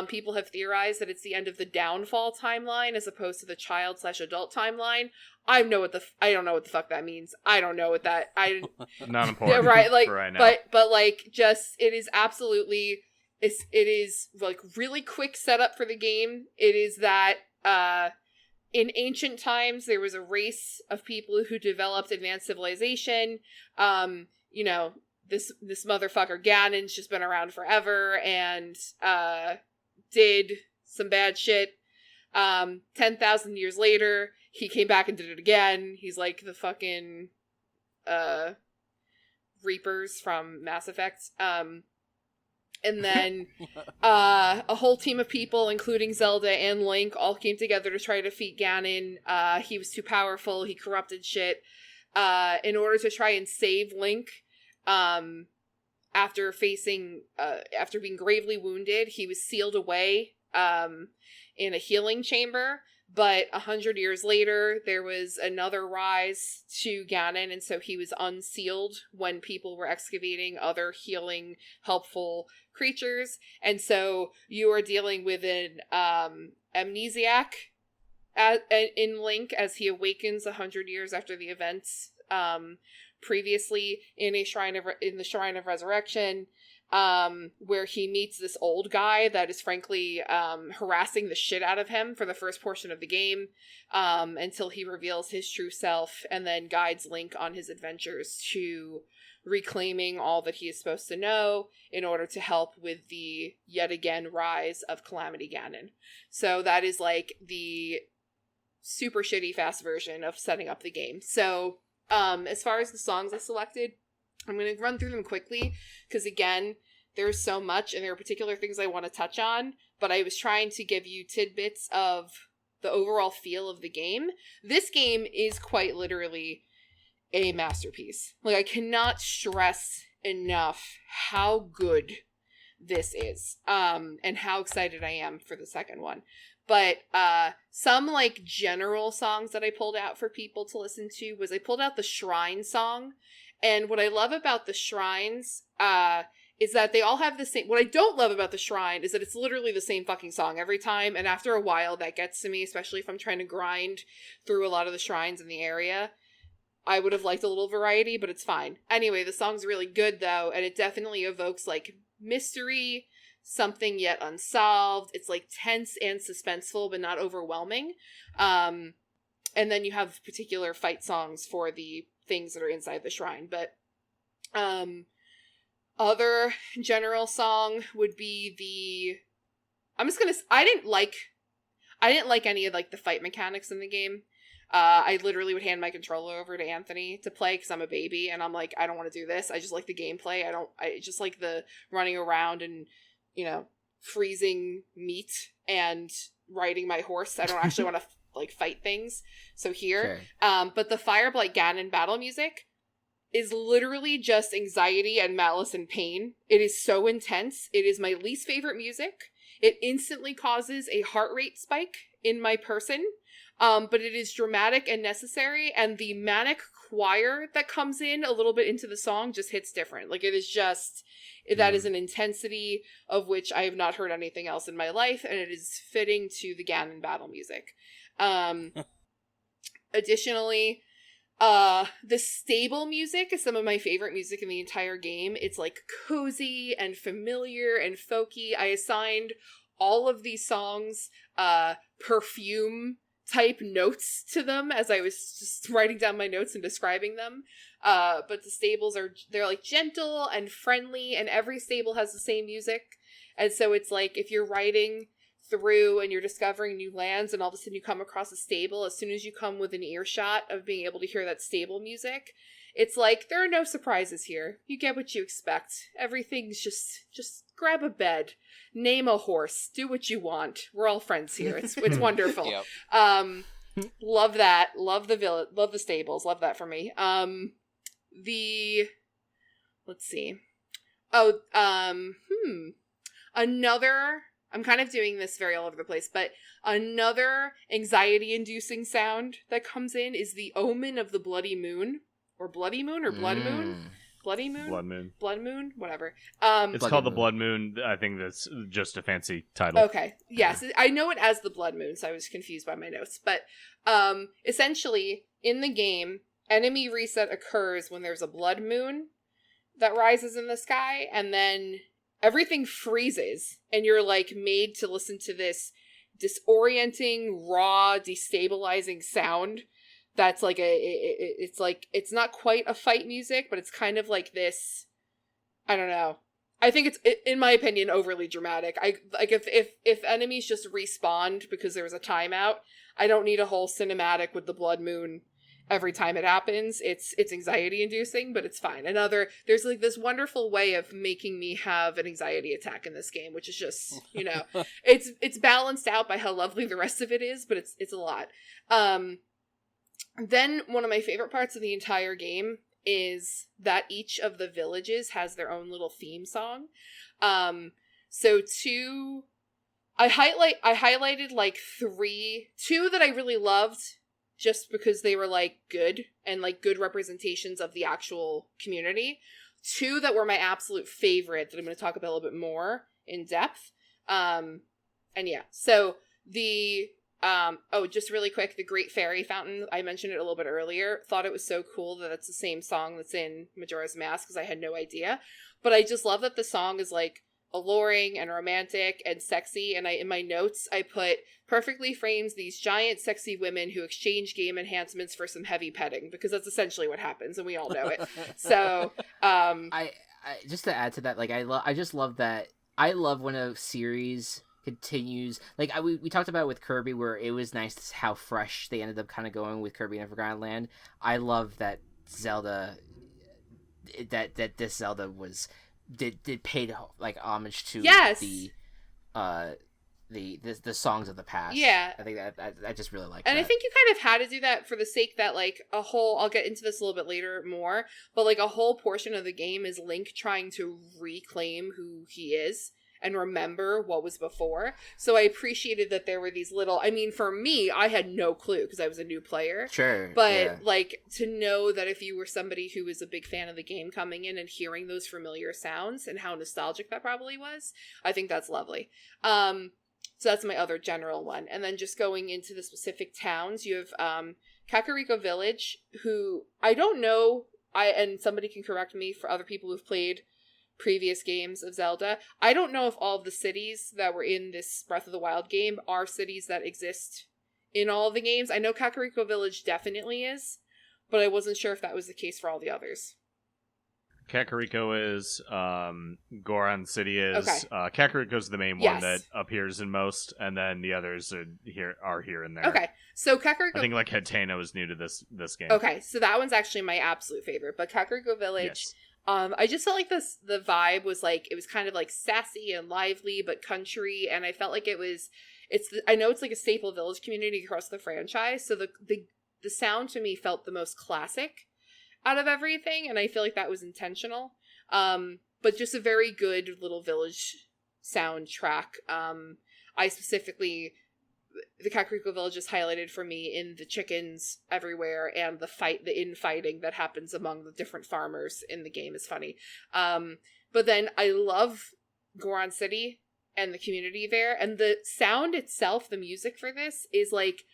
People have theorized that it's the end of the Downfall timeline as opposed to the child/adult timeline. I don't know what the fuck that means. I don't know what that not important. Yeah, right, like for right now. but like just it is absolutely it is like really quick setup for the game. It is that in ancient times there was a race of people who developed advanced civilization. You know, this motherfucker Ganon's just been around forever and did some bad shit. 10,000 years later, he came back and did it again. He's like the fucking Reapers from Mass Effect. And then a whole team of people, including Zelda and Link, all came together to try to defeat Ganon. He was too powerful. He corrupted shit. In order to try and save Link, after being gravely wounded, he was sealed away in a healing chamber. But 100 years later, there was another rise to Ganon, and so he was unsealed when people were excavating other healing, helpful creatures. And so you are dealing with an amnesiac in Link as he awakens 100 years after the events previously in the Shrine of Resurrection. Where he meets this old guy that is frankly harassing the shit out of him for the first portion of the game, until he reveals his true self and then guides Link on his adventures to reclaiming all that he is supposed to know in order to help with the yet again rise of Calamity Ganon. So that is like the super shitty fast version of setting up the game. So as far as the songs I selected, I'm going to run through them quickly, because again, there's so much, and there are particular things I want to touch on, but I was trying to give you tidbits of the overall feel of the game. This game is quite literally a masterpiece. Like, I cannot stress enough how good this is, and how excited I am for the second one. But some, like, general songs that I pulled out for people to listen to was I pulled out the Shrine song. And what I love about the shrines is that they all have the same... What I don't love about the shrine is that it's literally the same fucking song every time. And after a while, that gets to me, especially if I'm trying to grind through a lot of the shrines in the area. I would have liked a little variety, but it's fine. Anyway, the song's really good, though, and it definitely evokes, like, mystery, something yet unsolved. It's, like, tense and suspenseful, but not overwhelming. And then you have particular fight songs for the things that are inside the shrine. But other general song would be I didn't like any of like the fight mechanics in the game. I literally would hand my controller over to Anthony to play because I'm a baby and I'm like, I don't want to do this. I just like the gameplay. I just like the running around and, you know, freezing meat and riding my horse. I don't actually want to like fight things. So here, Sure. But the Fireblight Ganon battle music, is literally just anxiety and malice and pain. It is so intense. It is my least favorite music. It instantly causes a heart rate spike in my person. But it is dramatic and necessary, and the manic choir that comes in a little bit into the song just hits different. Like, it is just, that is an intensity of which I have not heard anything else in my life, and it is fitting to the Ganon battle music. Additionally, the stable music is some of my favorite music in the entire game. It's like cozy and familiar and folky. I assigned all of these songs perfume type notes to them as I was just writing down my notes and describing them. But the stables they're like gentle and friendly, and every stable has the same music. And so it's like if you're riding through and you're discovering new lands and all of a sudden you come across a stable, as soon as you come within earshot of being able to hear that stable music, it's like there are no surprises here. You get what you expect. Everything's just grab a bed, name a horse, do what you want. We're all friends here. It's wonderful. Yep. Love that. Love the village. Love the stables. Love that for me. Let's see. Another, I'm kind of doing this very all over the place, but another anxiety-inducing sound that comes in is the omen of the bloody moon. Or bloody moon or blood moon? Bloody moon? Blood moon. Blood moon? Whatever. It's called the Blood Moon. I think that's just a fancy title. Okay. Yes. I know it as the Blood Moon, so I was confused by my notes. But essentially, in the game, enemy reset occurs when there's a blood moon that rises in the sky, and then everything freezes, and you're like made to listen to this disorienting, raw, destabilizing sound. That's like it's not quite a fight music, but it's kind of like this, I don't know. I think it's, in my opinion, overly dramatic. If enemies just respawned because there was a timeout, I don't need a whole cinematic with the blood moon every time it happens. It's anxiety inducing, but it's fine. There's like this wonderful way of making me have an anxiety attack in this game, which is just, it's balanced out by how lovely the rest of it is, but it's a lot. Then one of my favorite parts of the entire game is that each of the villages has their own little theme song. I highlighted like two that I really loved just because they were like good and like good representations of the actual community. Two that were my absolute favorite that I'm going to talk about a little bit more in depth. Just really quick, the Great Fairy Fountain, I mentioned it a little bit earlier. Thought it was so cool that it's the same song that's in Majora's Mask, because I had no idea. But I just love that the song is like alluring and romantic and sexy, and in my notes I put perfectly frames these giant sexy women who exchange game enhancements for some heavy petting, because that's essentially what happens, and we all know it. So I just to add to that, like I just love that. I love when a series continues, like we talked about it with Kirby, where it was nice how fresh they ended up kind of going with Kirby and Forgotten Land. I love that Zelda, that this Zelda did paid like homage to the songs of the past. Yeah, I think that I just really like and that. I think you kind of had to do that for the sake that like I'll get into this a little bit later more, but like a whole portion of the game is Link trying to reclaim who he is and remember what was before. So I appreciated that there were these little, I mean, for me, I had no clue because I was a new player. Sure. But like to know that if you were somebody who was a big fan of the game coming in and hearing those familiar sounds and how nostalgic that probably was, I think that's lovely. So that's my other general one. And then just going into the specific towns, you have Kakariko Village, who I don't know, and somebody can correct me for other people who've played previous games of Zelda. I don't know if all of the cities that were in this Breath of the Wild game are cities that exist in all of the games. I know Kakariko Village definitely is, but I wasn't sure if that was the case for all the others. Kakariko is, Goron City is, Okay. Kakariko's the main one that appears in most, and then the others are here and there. Okay, so Kakariko... I think like Hateno is new to this game. Okay, so that one's actually my absolute favorite, but Kakariko Village... Yes. I just felt like the vibe was like, it was kind of like sassy and lively, but country, and I felt like I know it's like a staple village community across the franchise, so the sound to me felt the most classic, out of everything, and I feel like that was intentional. But just a very good little village soundtrack. I specifically, the Kakariko Village is highlighted for me in the chickens everywhere, and the infighting that happens among the different farmers in the game is funny. But then I love Goron City and the community there, and the sound itself, the music for this is like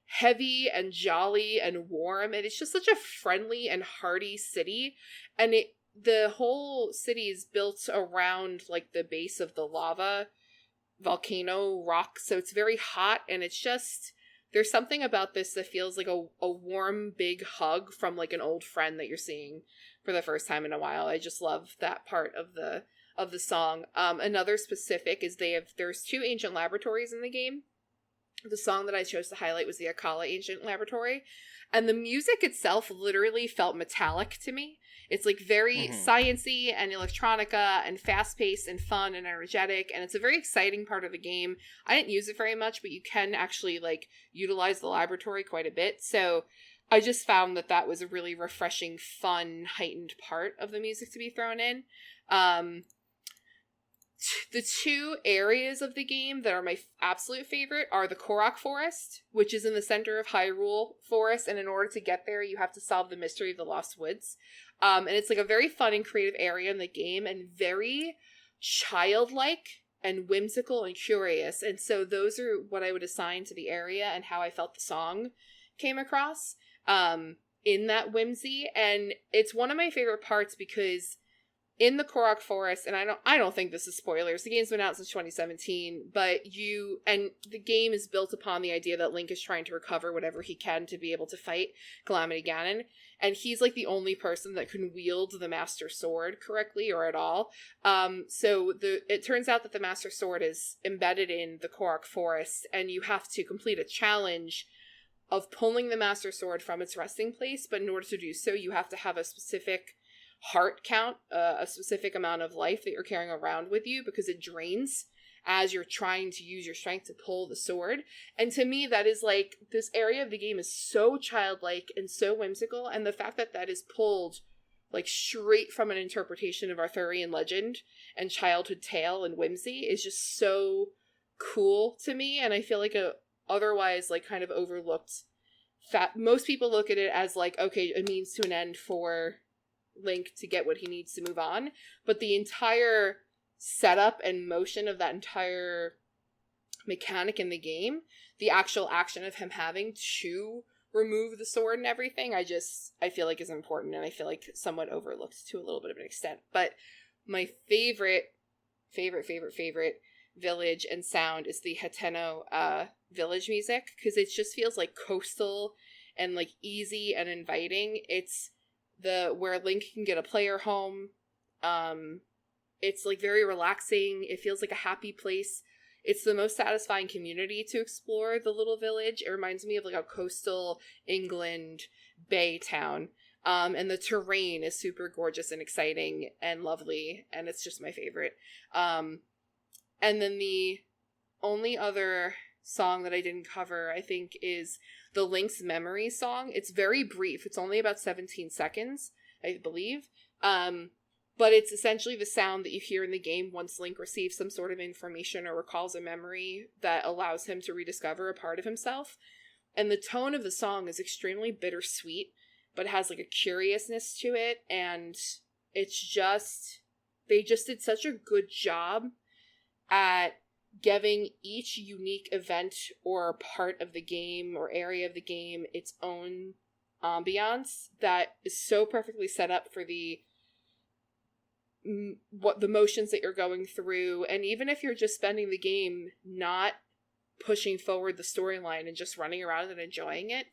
heavy and jolly and warm, and it's just such a friendly and hearty city. And the whole city is built around like the base of the lava volcano rock, so it's very hot, and it's just, there's something about this that feels like a warm big hug from like an old friend that you're seeing for the first time in a while. I just love that part of the song. Another specific is there's 2 ancient laboratories in the game. The song that I chose to highlight was the Akala Ancient Laboratory, and the music itself literally felt metallic to me. It's like very sciencey and electronica and fast-paced and fun and energetic, and it's a very exciting part of the game. I didn't use it very much, but you can actually like utilize the laboratory quite a bit. So I just found that was a really refreshing, fun, heightened part of the music to be thrown in. The 2 areas of the game that are my absolute favorite are the Korok Forest, which is in the center of Hyrule Forest, and in order to get there, you have to solve the mystery of the Lost Woods. And it's like a very fun and creative area in the game, and very childlike and whimsical and curious. And so those are what I would assign to the area and how I felt the song came across in that whimsy. And it's one of my favorite parts because in the Korok Forest, and I don't think this is spoilers, the game's been out since 2017, but the game is built upon the idea that Link is trying to recover whatever he can to be able to fight Calamity Ganon, and he's like the only person that can wield the Master Sword correctly or at all. So it turns out that the Master Sword is embedded in the Korok Forest, and you have to complete a challenge of pulling the Master Sword from its resting place, but in order to do so, you have to have a specific heart count, a specific amount of life that you're carrying around with you, because it drains as you're trying to use your strength to pull the sword. And to me, that is like, this area of the game is so childlike and so whimsical, and the fact that that is pulled like straight from an interpretation of Arthurian legend and childhood tale and whimsy is just so cool to me. And I feel like a otherwise like kind of overlooked most people look at it as like, okay, a means to an end for Link to get what he needs to move on, but the entire setup and motion of that entire mechanic in the game, the actual action of him having to remove the sword and everything, I feel like is important, and I feel like somewhat overlooked to a little bit of an extent. But my favorite village and sound is the Hateno village music, because it just feels like coastal and like easy and inviting. It's where Link can get a player home. It's like very relaxing. It feels like a happy place. It's the most satisfying community to explore, the little village. It reminds me of like a coastal England bay town. And the terrain is super gorgeous and exciting and lovely, and it's just my favorite. And then the only other song that I didn't cover, I think, is the Link's Memory song. It's very brief. It's only about 17 seconds, I believe. But it's essentially the sound that you hear in the game once Link receives some sort of information or recalls a memory that allows him to rediscover a part of himself. And the tone of the song is extremely bittersweet, but has like a curiousness to it. And it's just, they just did such a good job at giving each unique event or part of the game or area of the game its own ambiance that is so perfectly set up for the motions that you're going through. And even if you're just spending the game not pushing forward the storyline and just running around and enjoying it,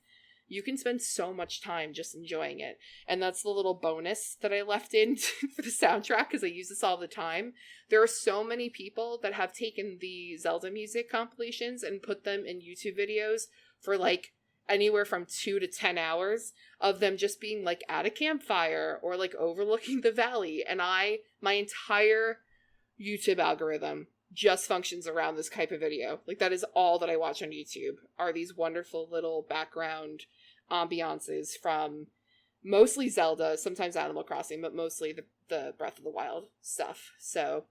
you can spend so much time just enjoying it. And that's the little bonus that I left in for the soundtrack, because I use this all the time. There are so many people that have taken the Zelda music compilations and put them in YouTube videos for like anywhere from 2 to 10 hours of them just being like at a campfire or like overlooking the valley. And my entire YouTube algorithm just functions around this type of video. Like, that is all that I watch on YouTube, are these wonderful little background ambiances from mostly Zelda, sometimes Animal Crossing, but mostly the Breath of the Wild stuff. So,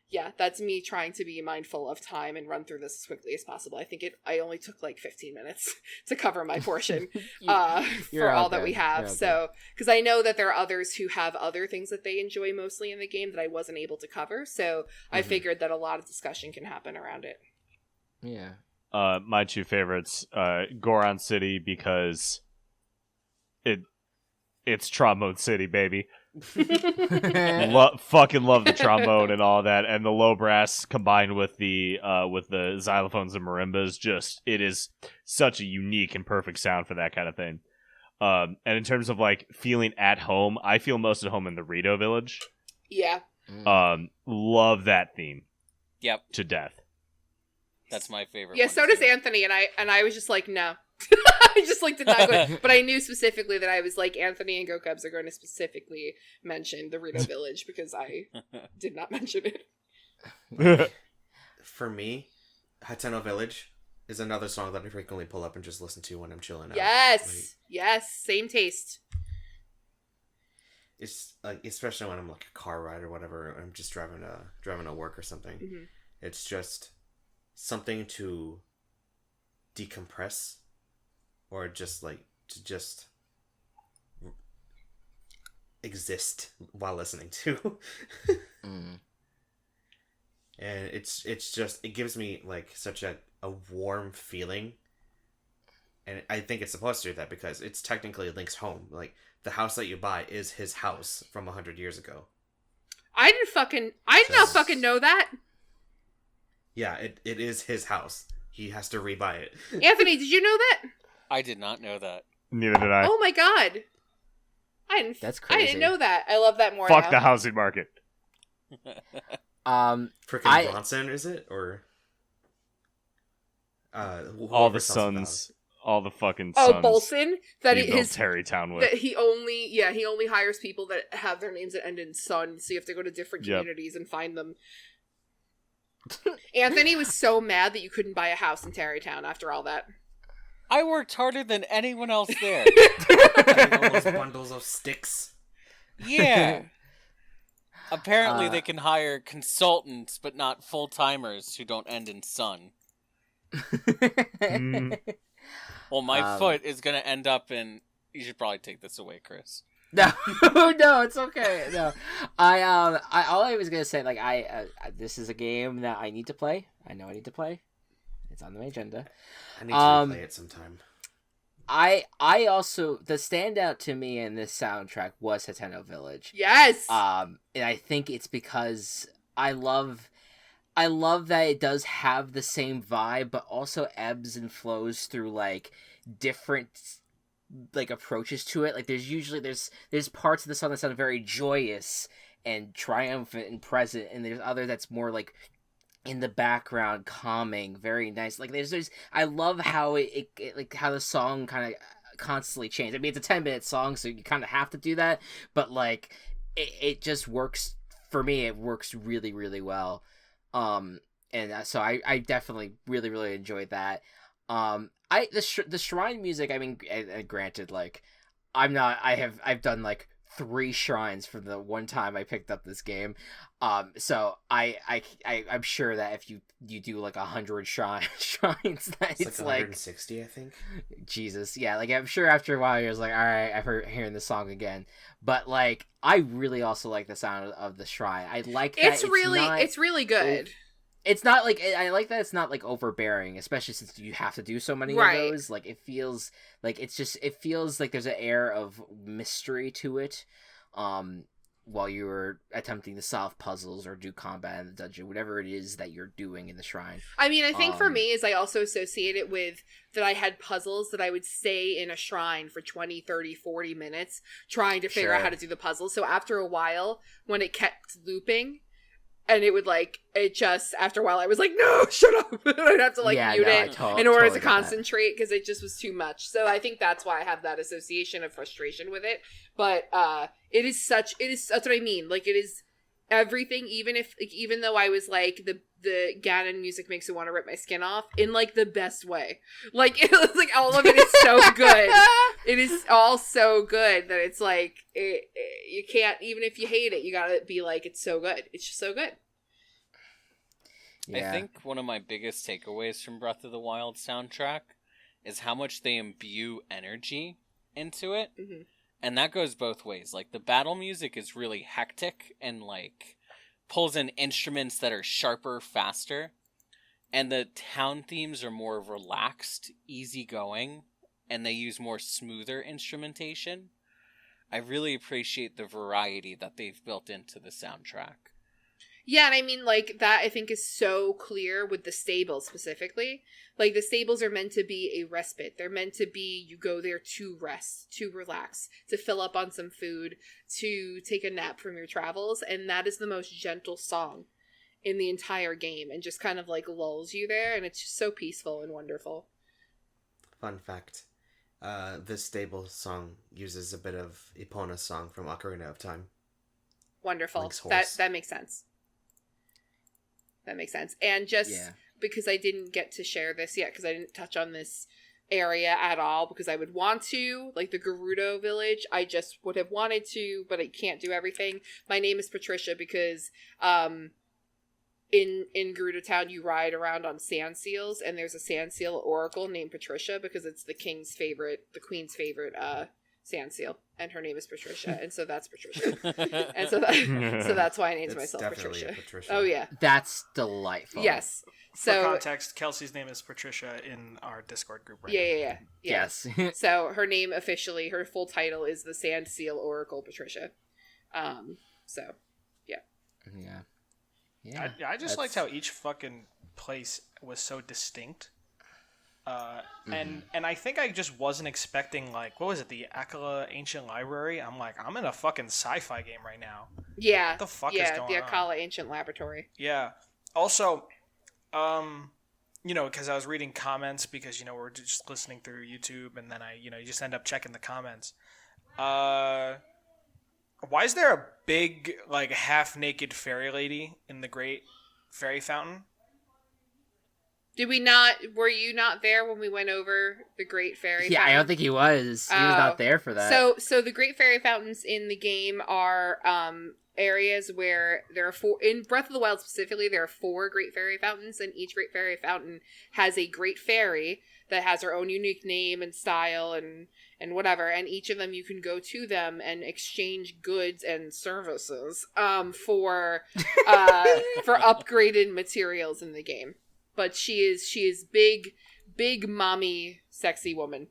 yeah, that's me trying to be mindful of time and run through this as quickly as possible. I think I only took like 15 minutes to cover my portion for all that we have. So, because I know that there are others who have other things that they enjoy mostly in the game that I wasn't able to cover. So I figured that a lot of discussion can happen around it. Yeah. My two favorites, Goron City, because it's Trombone City, baby. Fucking love the trombone and all that, and the low brass combined with the xylophones and marimbas. Just, it is such a unique and perfect sound for that kind of thing. And in terms of like feeling at home, I feel most at home in the Rito Village. Yeah. Love that theme. Yep. To death. That's my favorite. Yeah, one so too. does Anthony, and I was just like, no. I just like did not go, but I knew specifically that I was like, Anthony and Go Cubs are going to specifically mention the Rito Village because I did not mention it. For me, Hateno Village is another song that I frequently pull up and just listen to when I'm chilling out. Yes, yes, same taste. It's like, especially when I'm like a car ride or whatever, I'm just driving to work or something. Mm-hmm. It's just something to decompress, or just like to just exist while listening to. And it's just, it gives me like such a warm feeling, and I think it's supposed to do that because it's technically Link's home. Like, the house that you buy is his house from 100 years ago. I did not fucking know that. Yeah, it is his house. He has to rebuy it. Anthony, did you know that? I did not know that. Neither did I. Oh my god. That's crazy. I didn't know that. I love that more Fuck now. the housing market. Frickin' Bronson, is it? Or all the sons, all the fucking sons. Oh, Bolson, that he built Terrytown with. That he only hires people that have their names that end in son, so you have to go to different communities and find them. Anthony was so mad that you couldn't buy a house in Terrytown after all that. I worked harder than anyone else there. All those bundles of sticks. Yeah. Apparently they can hire consultants, but not full-timers who don't end in son. Well, my foot is going to end up in... You should probably take this away, Chris. No, no, it's okay. No, all I was gonna say, like, this is a game that I need to play. I know I need to play. It's on my agenda. I need to play it sometime. I also, the standout to me in this soundtrack was Hateno Village. Yes. And I think it's because I love that it does have the same vibe, but also ebbs and flows through like different like approaches to it. Like there's parts of the song that sound very joyous and triumphant and present, and there's other that's more like in the background, calming, very nice. Like there's I love how it like how the song kind of constantly changes. I mean, it's a 10-minute song, so you kind of have to do that, but like it just works for me. It works really, really well. And so I definitely really, really enjoyed that. The shrine music, I mean, granted, like, I've done like 3 shrines from the one time I picked up this game. So I'm sure that if you do like 100 shrines, that it's like 160, I think. Jesus, yeah, like I'm sure after a while you're just like, all right, I've heard hearing the song again. But like, I really also like the sound of the shrine. I like that it's really good. It's not like, I like that it's not like overbearing, especially since you have to do so many of those. Like it feels like it feels like there's an air of mystery to it. While you're attempting to solve puzzles or do combat in the dungeon, whatever it is that you're doing in the shrine. I mean, I think for me is I also associate it with that I had puzzles that I would stay in a shrine for 20, 30, 40 minutes trying to figure out how to do the puzzle. So after a while, when it kept looping, and it would like, it just, after a while I was like, no, shut up. I'd have to like mute it in order to concentrate because it just was too much. So I think that's why I have that association of frustration with it. But that's what I mean. Like everything, even though I was like the Ganon music makes me want to rip my skin off in like the best way. Like it was like all of it is so good. It is all so good that it's like you can't, even if you hate it, you gotta be like, it's so good. It's just so good. Yeah. I think one of my biggest takeaways from Breath of the Wild soundtrack is how much they imbue energy into it. Mm-hmm. And that goes both ways. Like, the battle music is really hectic and, like, pulls in instruments that are sharper, faster. And the town themes are more relaxed, easygoing, and they use more smoother instrumentation. I really appreciate the variety that they've built into the soundtrack. Yeah, and I mean, like, that I think is so clear with the stables specifically. Like, the stables are meant to be a respite. They're meant to be, you go there to rest, to relax, to fill up on some food, to take a nap from your travels, and that is the most gentle song in the entire game, and just kind of, like, lulls you there, and it's just so peaceful and wonderful. Fun fact, this stable song uses a bit of Epona's song from Ocarina of Time. Wonderful. That makes sense. That makes sense. And just because I didn't get to share this yet, because I didn't touch on this area at all, because I would want to, like the Gerudo village, I just would have wanted to, but I can't do everything. My name is Patricia because in Gerudo Town you ride around on sand seals, and there's a sand seal oracle named Patricia because it's the queen's favorite sand seal, and her name is Patricia, and so that's Patricia. And so that's why I named myself Patricia. Oh yeah, that's delightful. Yes. So for context, Kelsey's name is Patricia in our Discord group right now. Yeah. Yes. So her name officially, her full title is the Sand Seal Oracle Patricia. So yeah. I just liked how each fucking place was so distinct. And I think I just wasn't expecting, like, what was it, the Akala Ancient Library? I'm like, I'm in a fucking sci-fi game right now. Yeah. What the fuck is going on? Yeah, the Akala Ancient Laboratory. Yeah. Also, because I was reading comments because, we're just listening through YouTube, and then you just end up checking the comments. Why is there a big, like, half-naked fairy lady in the Great Fairy Fountain? Were you not there when we went over the Great Fairy Fountain? Yeah, I don't think he was. He was not there for that. So the Great Fairy Fountains in the game are areas where there are 4, in Breath of the Wild specifically, there are 4 Great Fairy Fountains, and each Great Fairy Fountain has a Great Fairy that has her own unique name and style and whatever, and each of them you can go to them and exchange goods and services for upgraded materials in the game. But she is big mommy sexy woman.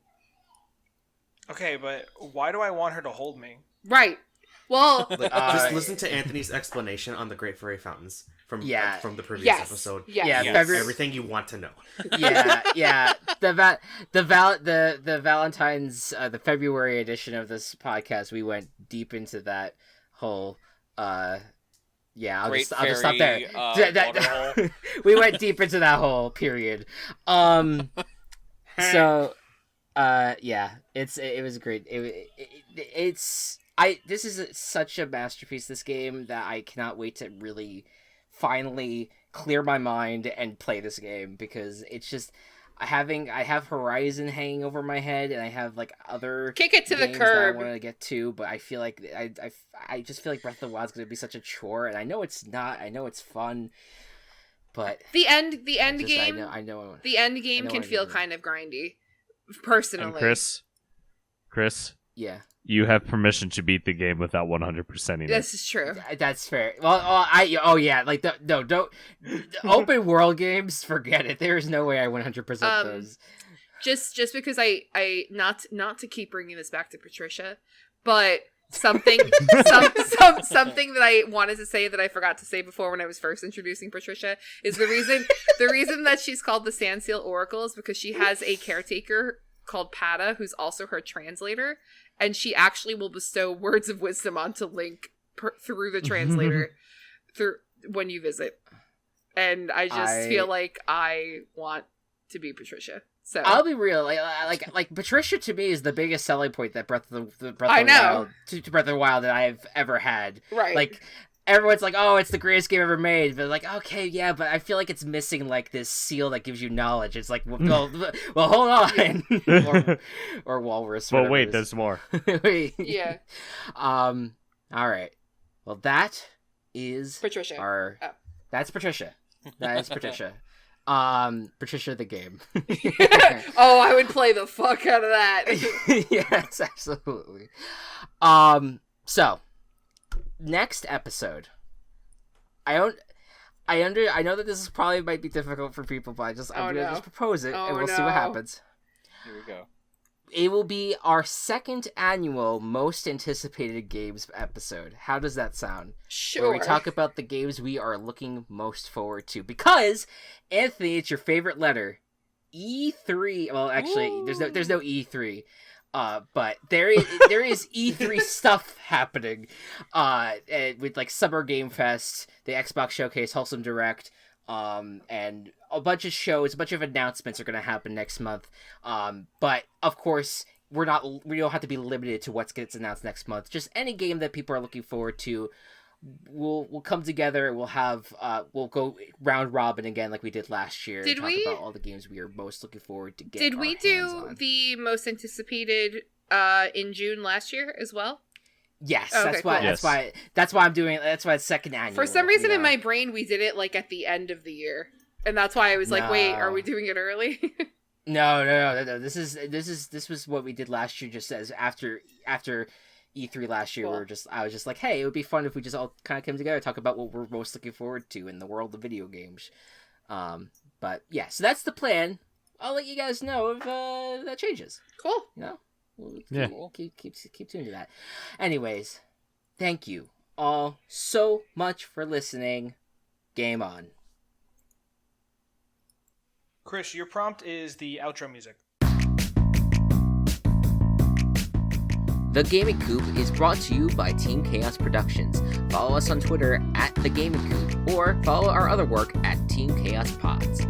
Okay, but why do I want her to hold me? Right. Well, just listen to Anthony's explanation on the Great Fairy Fountains from the previous episode. Yes. Everything you want to know. Yeah. The Valentine's the February edition of this podcast, we went deep into that whole I'll just stop there. We went deep into that whole period. It was great. This is such a masterpiece, this game, that I cannot wait to really finally clear my mind and play this game, because it's just I have Horizon hanging over my head, and I have like other kick it to the games curb that I want to get to, but I feel like I just feel like Breath of the Wild is going to be such a chore, and I know it's not. I know it's fun, but the end game can feel kind of grindy, personally. And Chris, yeah, you have permission to beat the game without 100%ing it. This is true. That's fair. Like don't open world games, forget it. There is no way I 100% those. Just because I not to keep bringing this back to Patricia, but something something that I wanted to say that I forgot to say before when I was first introducing Patricia is the reason that she's called the Sand Seal Oracle is because she has a caretaker called Pata, who's also her translator, and she actually will bestow words of wisdom onto Link through the translator when you visit. And I just feel like I want to be Patricia. So I'll be real, like Patricia to me is the biggest selling point that Breath of the Wild that I've ever had. Right. Like, everyone's like, "Oh, it's the greatest game ever made," but like, okay, yeah, but I feel like it's missing like this seal that gives you knowledge. It's like, well hold on, or walrus. But wait, there's more. Wait. Yeah. All right. Well, that is Patricia. That's Patricia. That is Patricia. Patricia the game. Oh, I would play the fuck out of that. Yes, absolutely. So next episode, I know that this is probably might be difficult for people, but I'm gonna just propose it, and we'll see what happens. Here we go. It will be our second annual most anticipated games episode. How does that sound? Sure. Where we talk about the games we are looking most forward to. Because, Anthony, it's your favorite letter. E3. Well, actually, there's no E3. But there is E3 stuff happening. With like Summer Game Fest, the Xbox Showcase, Wholesome Direct, and a bunch of shows, a bunch of announcements are going to happen next month. But of course, we don't have to be limited to what gets announced next month. Just any game that people are looking forward to, we'll come together. We'll have we'll go round robin again like we did last year. Did talk we? About all the games we are most looking forward to get. Did we do on. the most anticipated in June last year as well? Yes, okay, that's why. cool. That's why I'm doing it. That's why it's second annual. For some reason in my brain, we did it like at the end of the year, and that's why I was like, "Wait, are we doing it early?" No. This was what we did last year. Just as after E3 last year, Cool. I was just like, hey, it would be fun if we just all kind of came together, talk about what we're most looking forward to in the world of video games. But yeah, so that's the plan. I'll let you guys know if that changes. Cool. You know, we'll keep tuned to that. Anyways, thank you all so much for listening. Game on. Chris, your prompt is the outro music. The Gaming Coop is brought to you by Team Chaos Productions. Follow us on Twitter at The Gaming Coop, or follow our other work at Team Chaos Pods.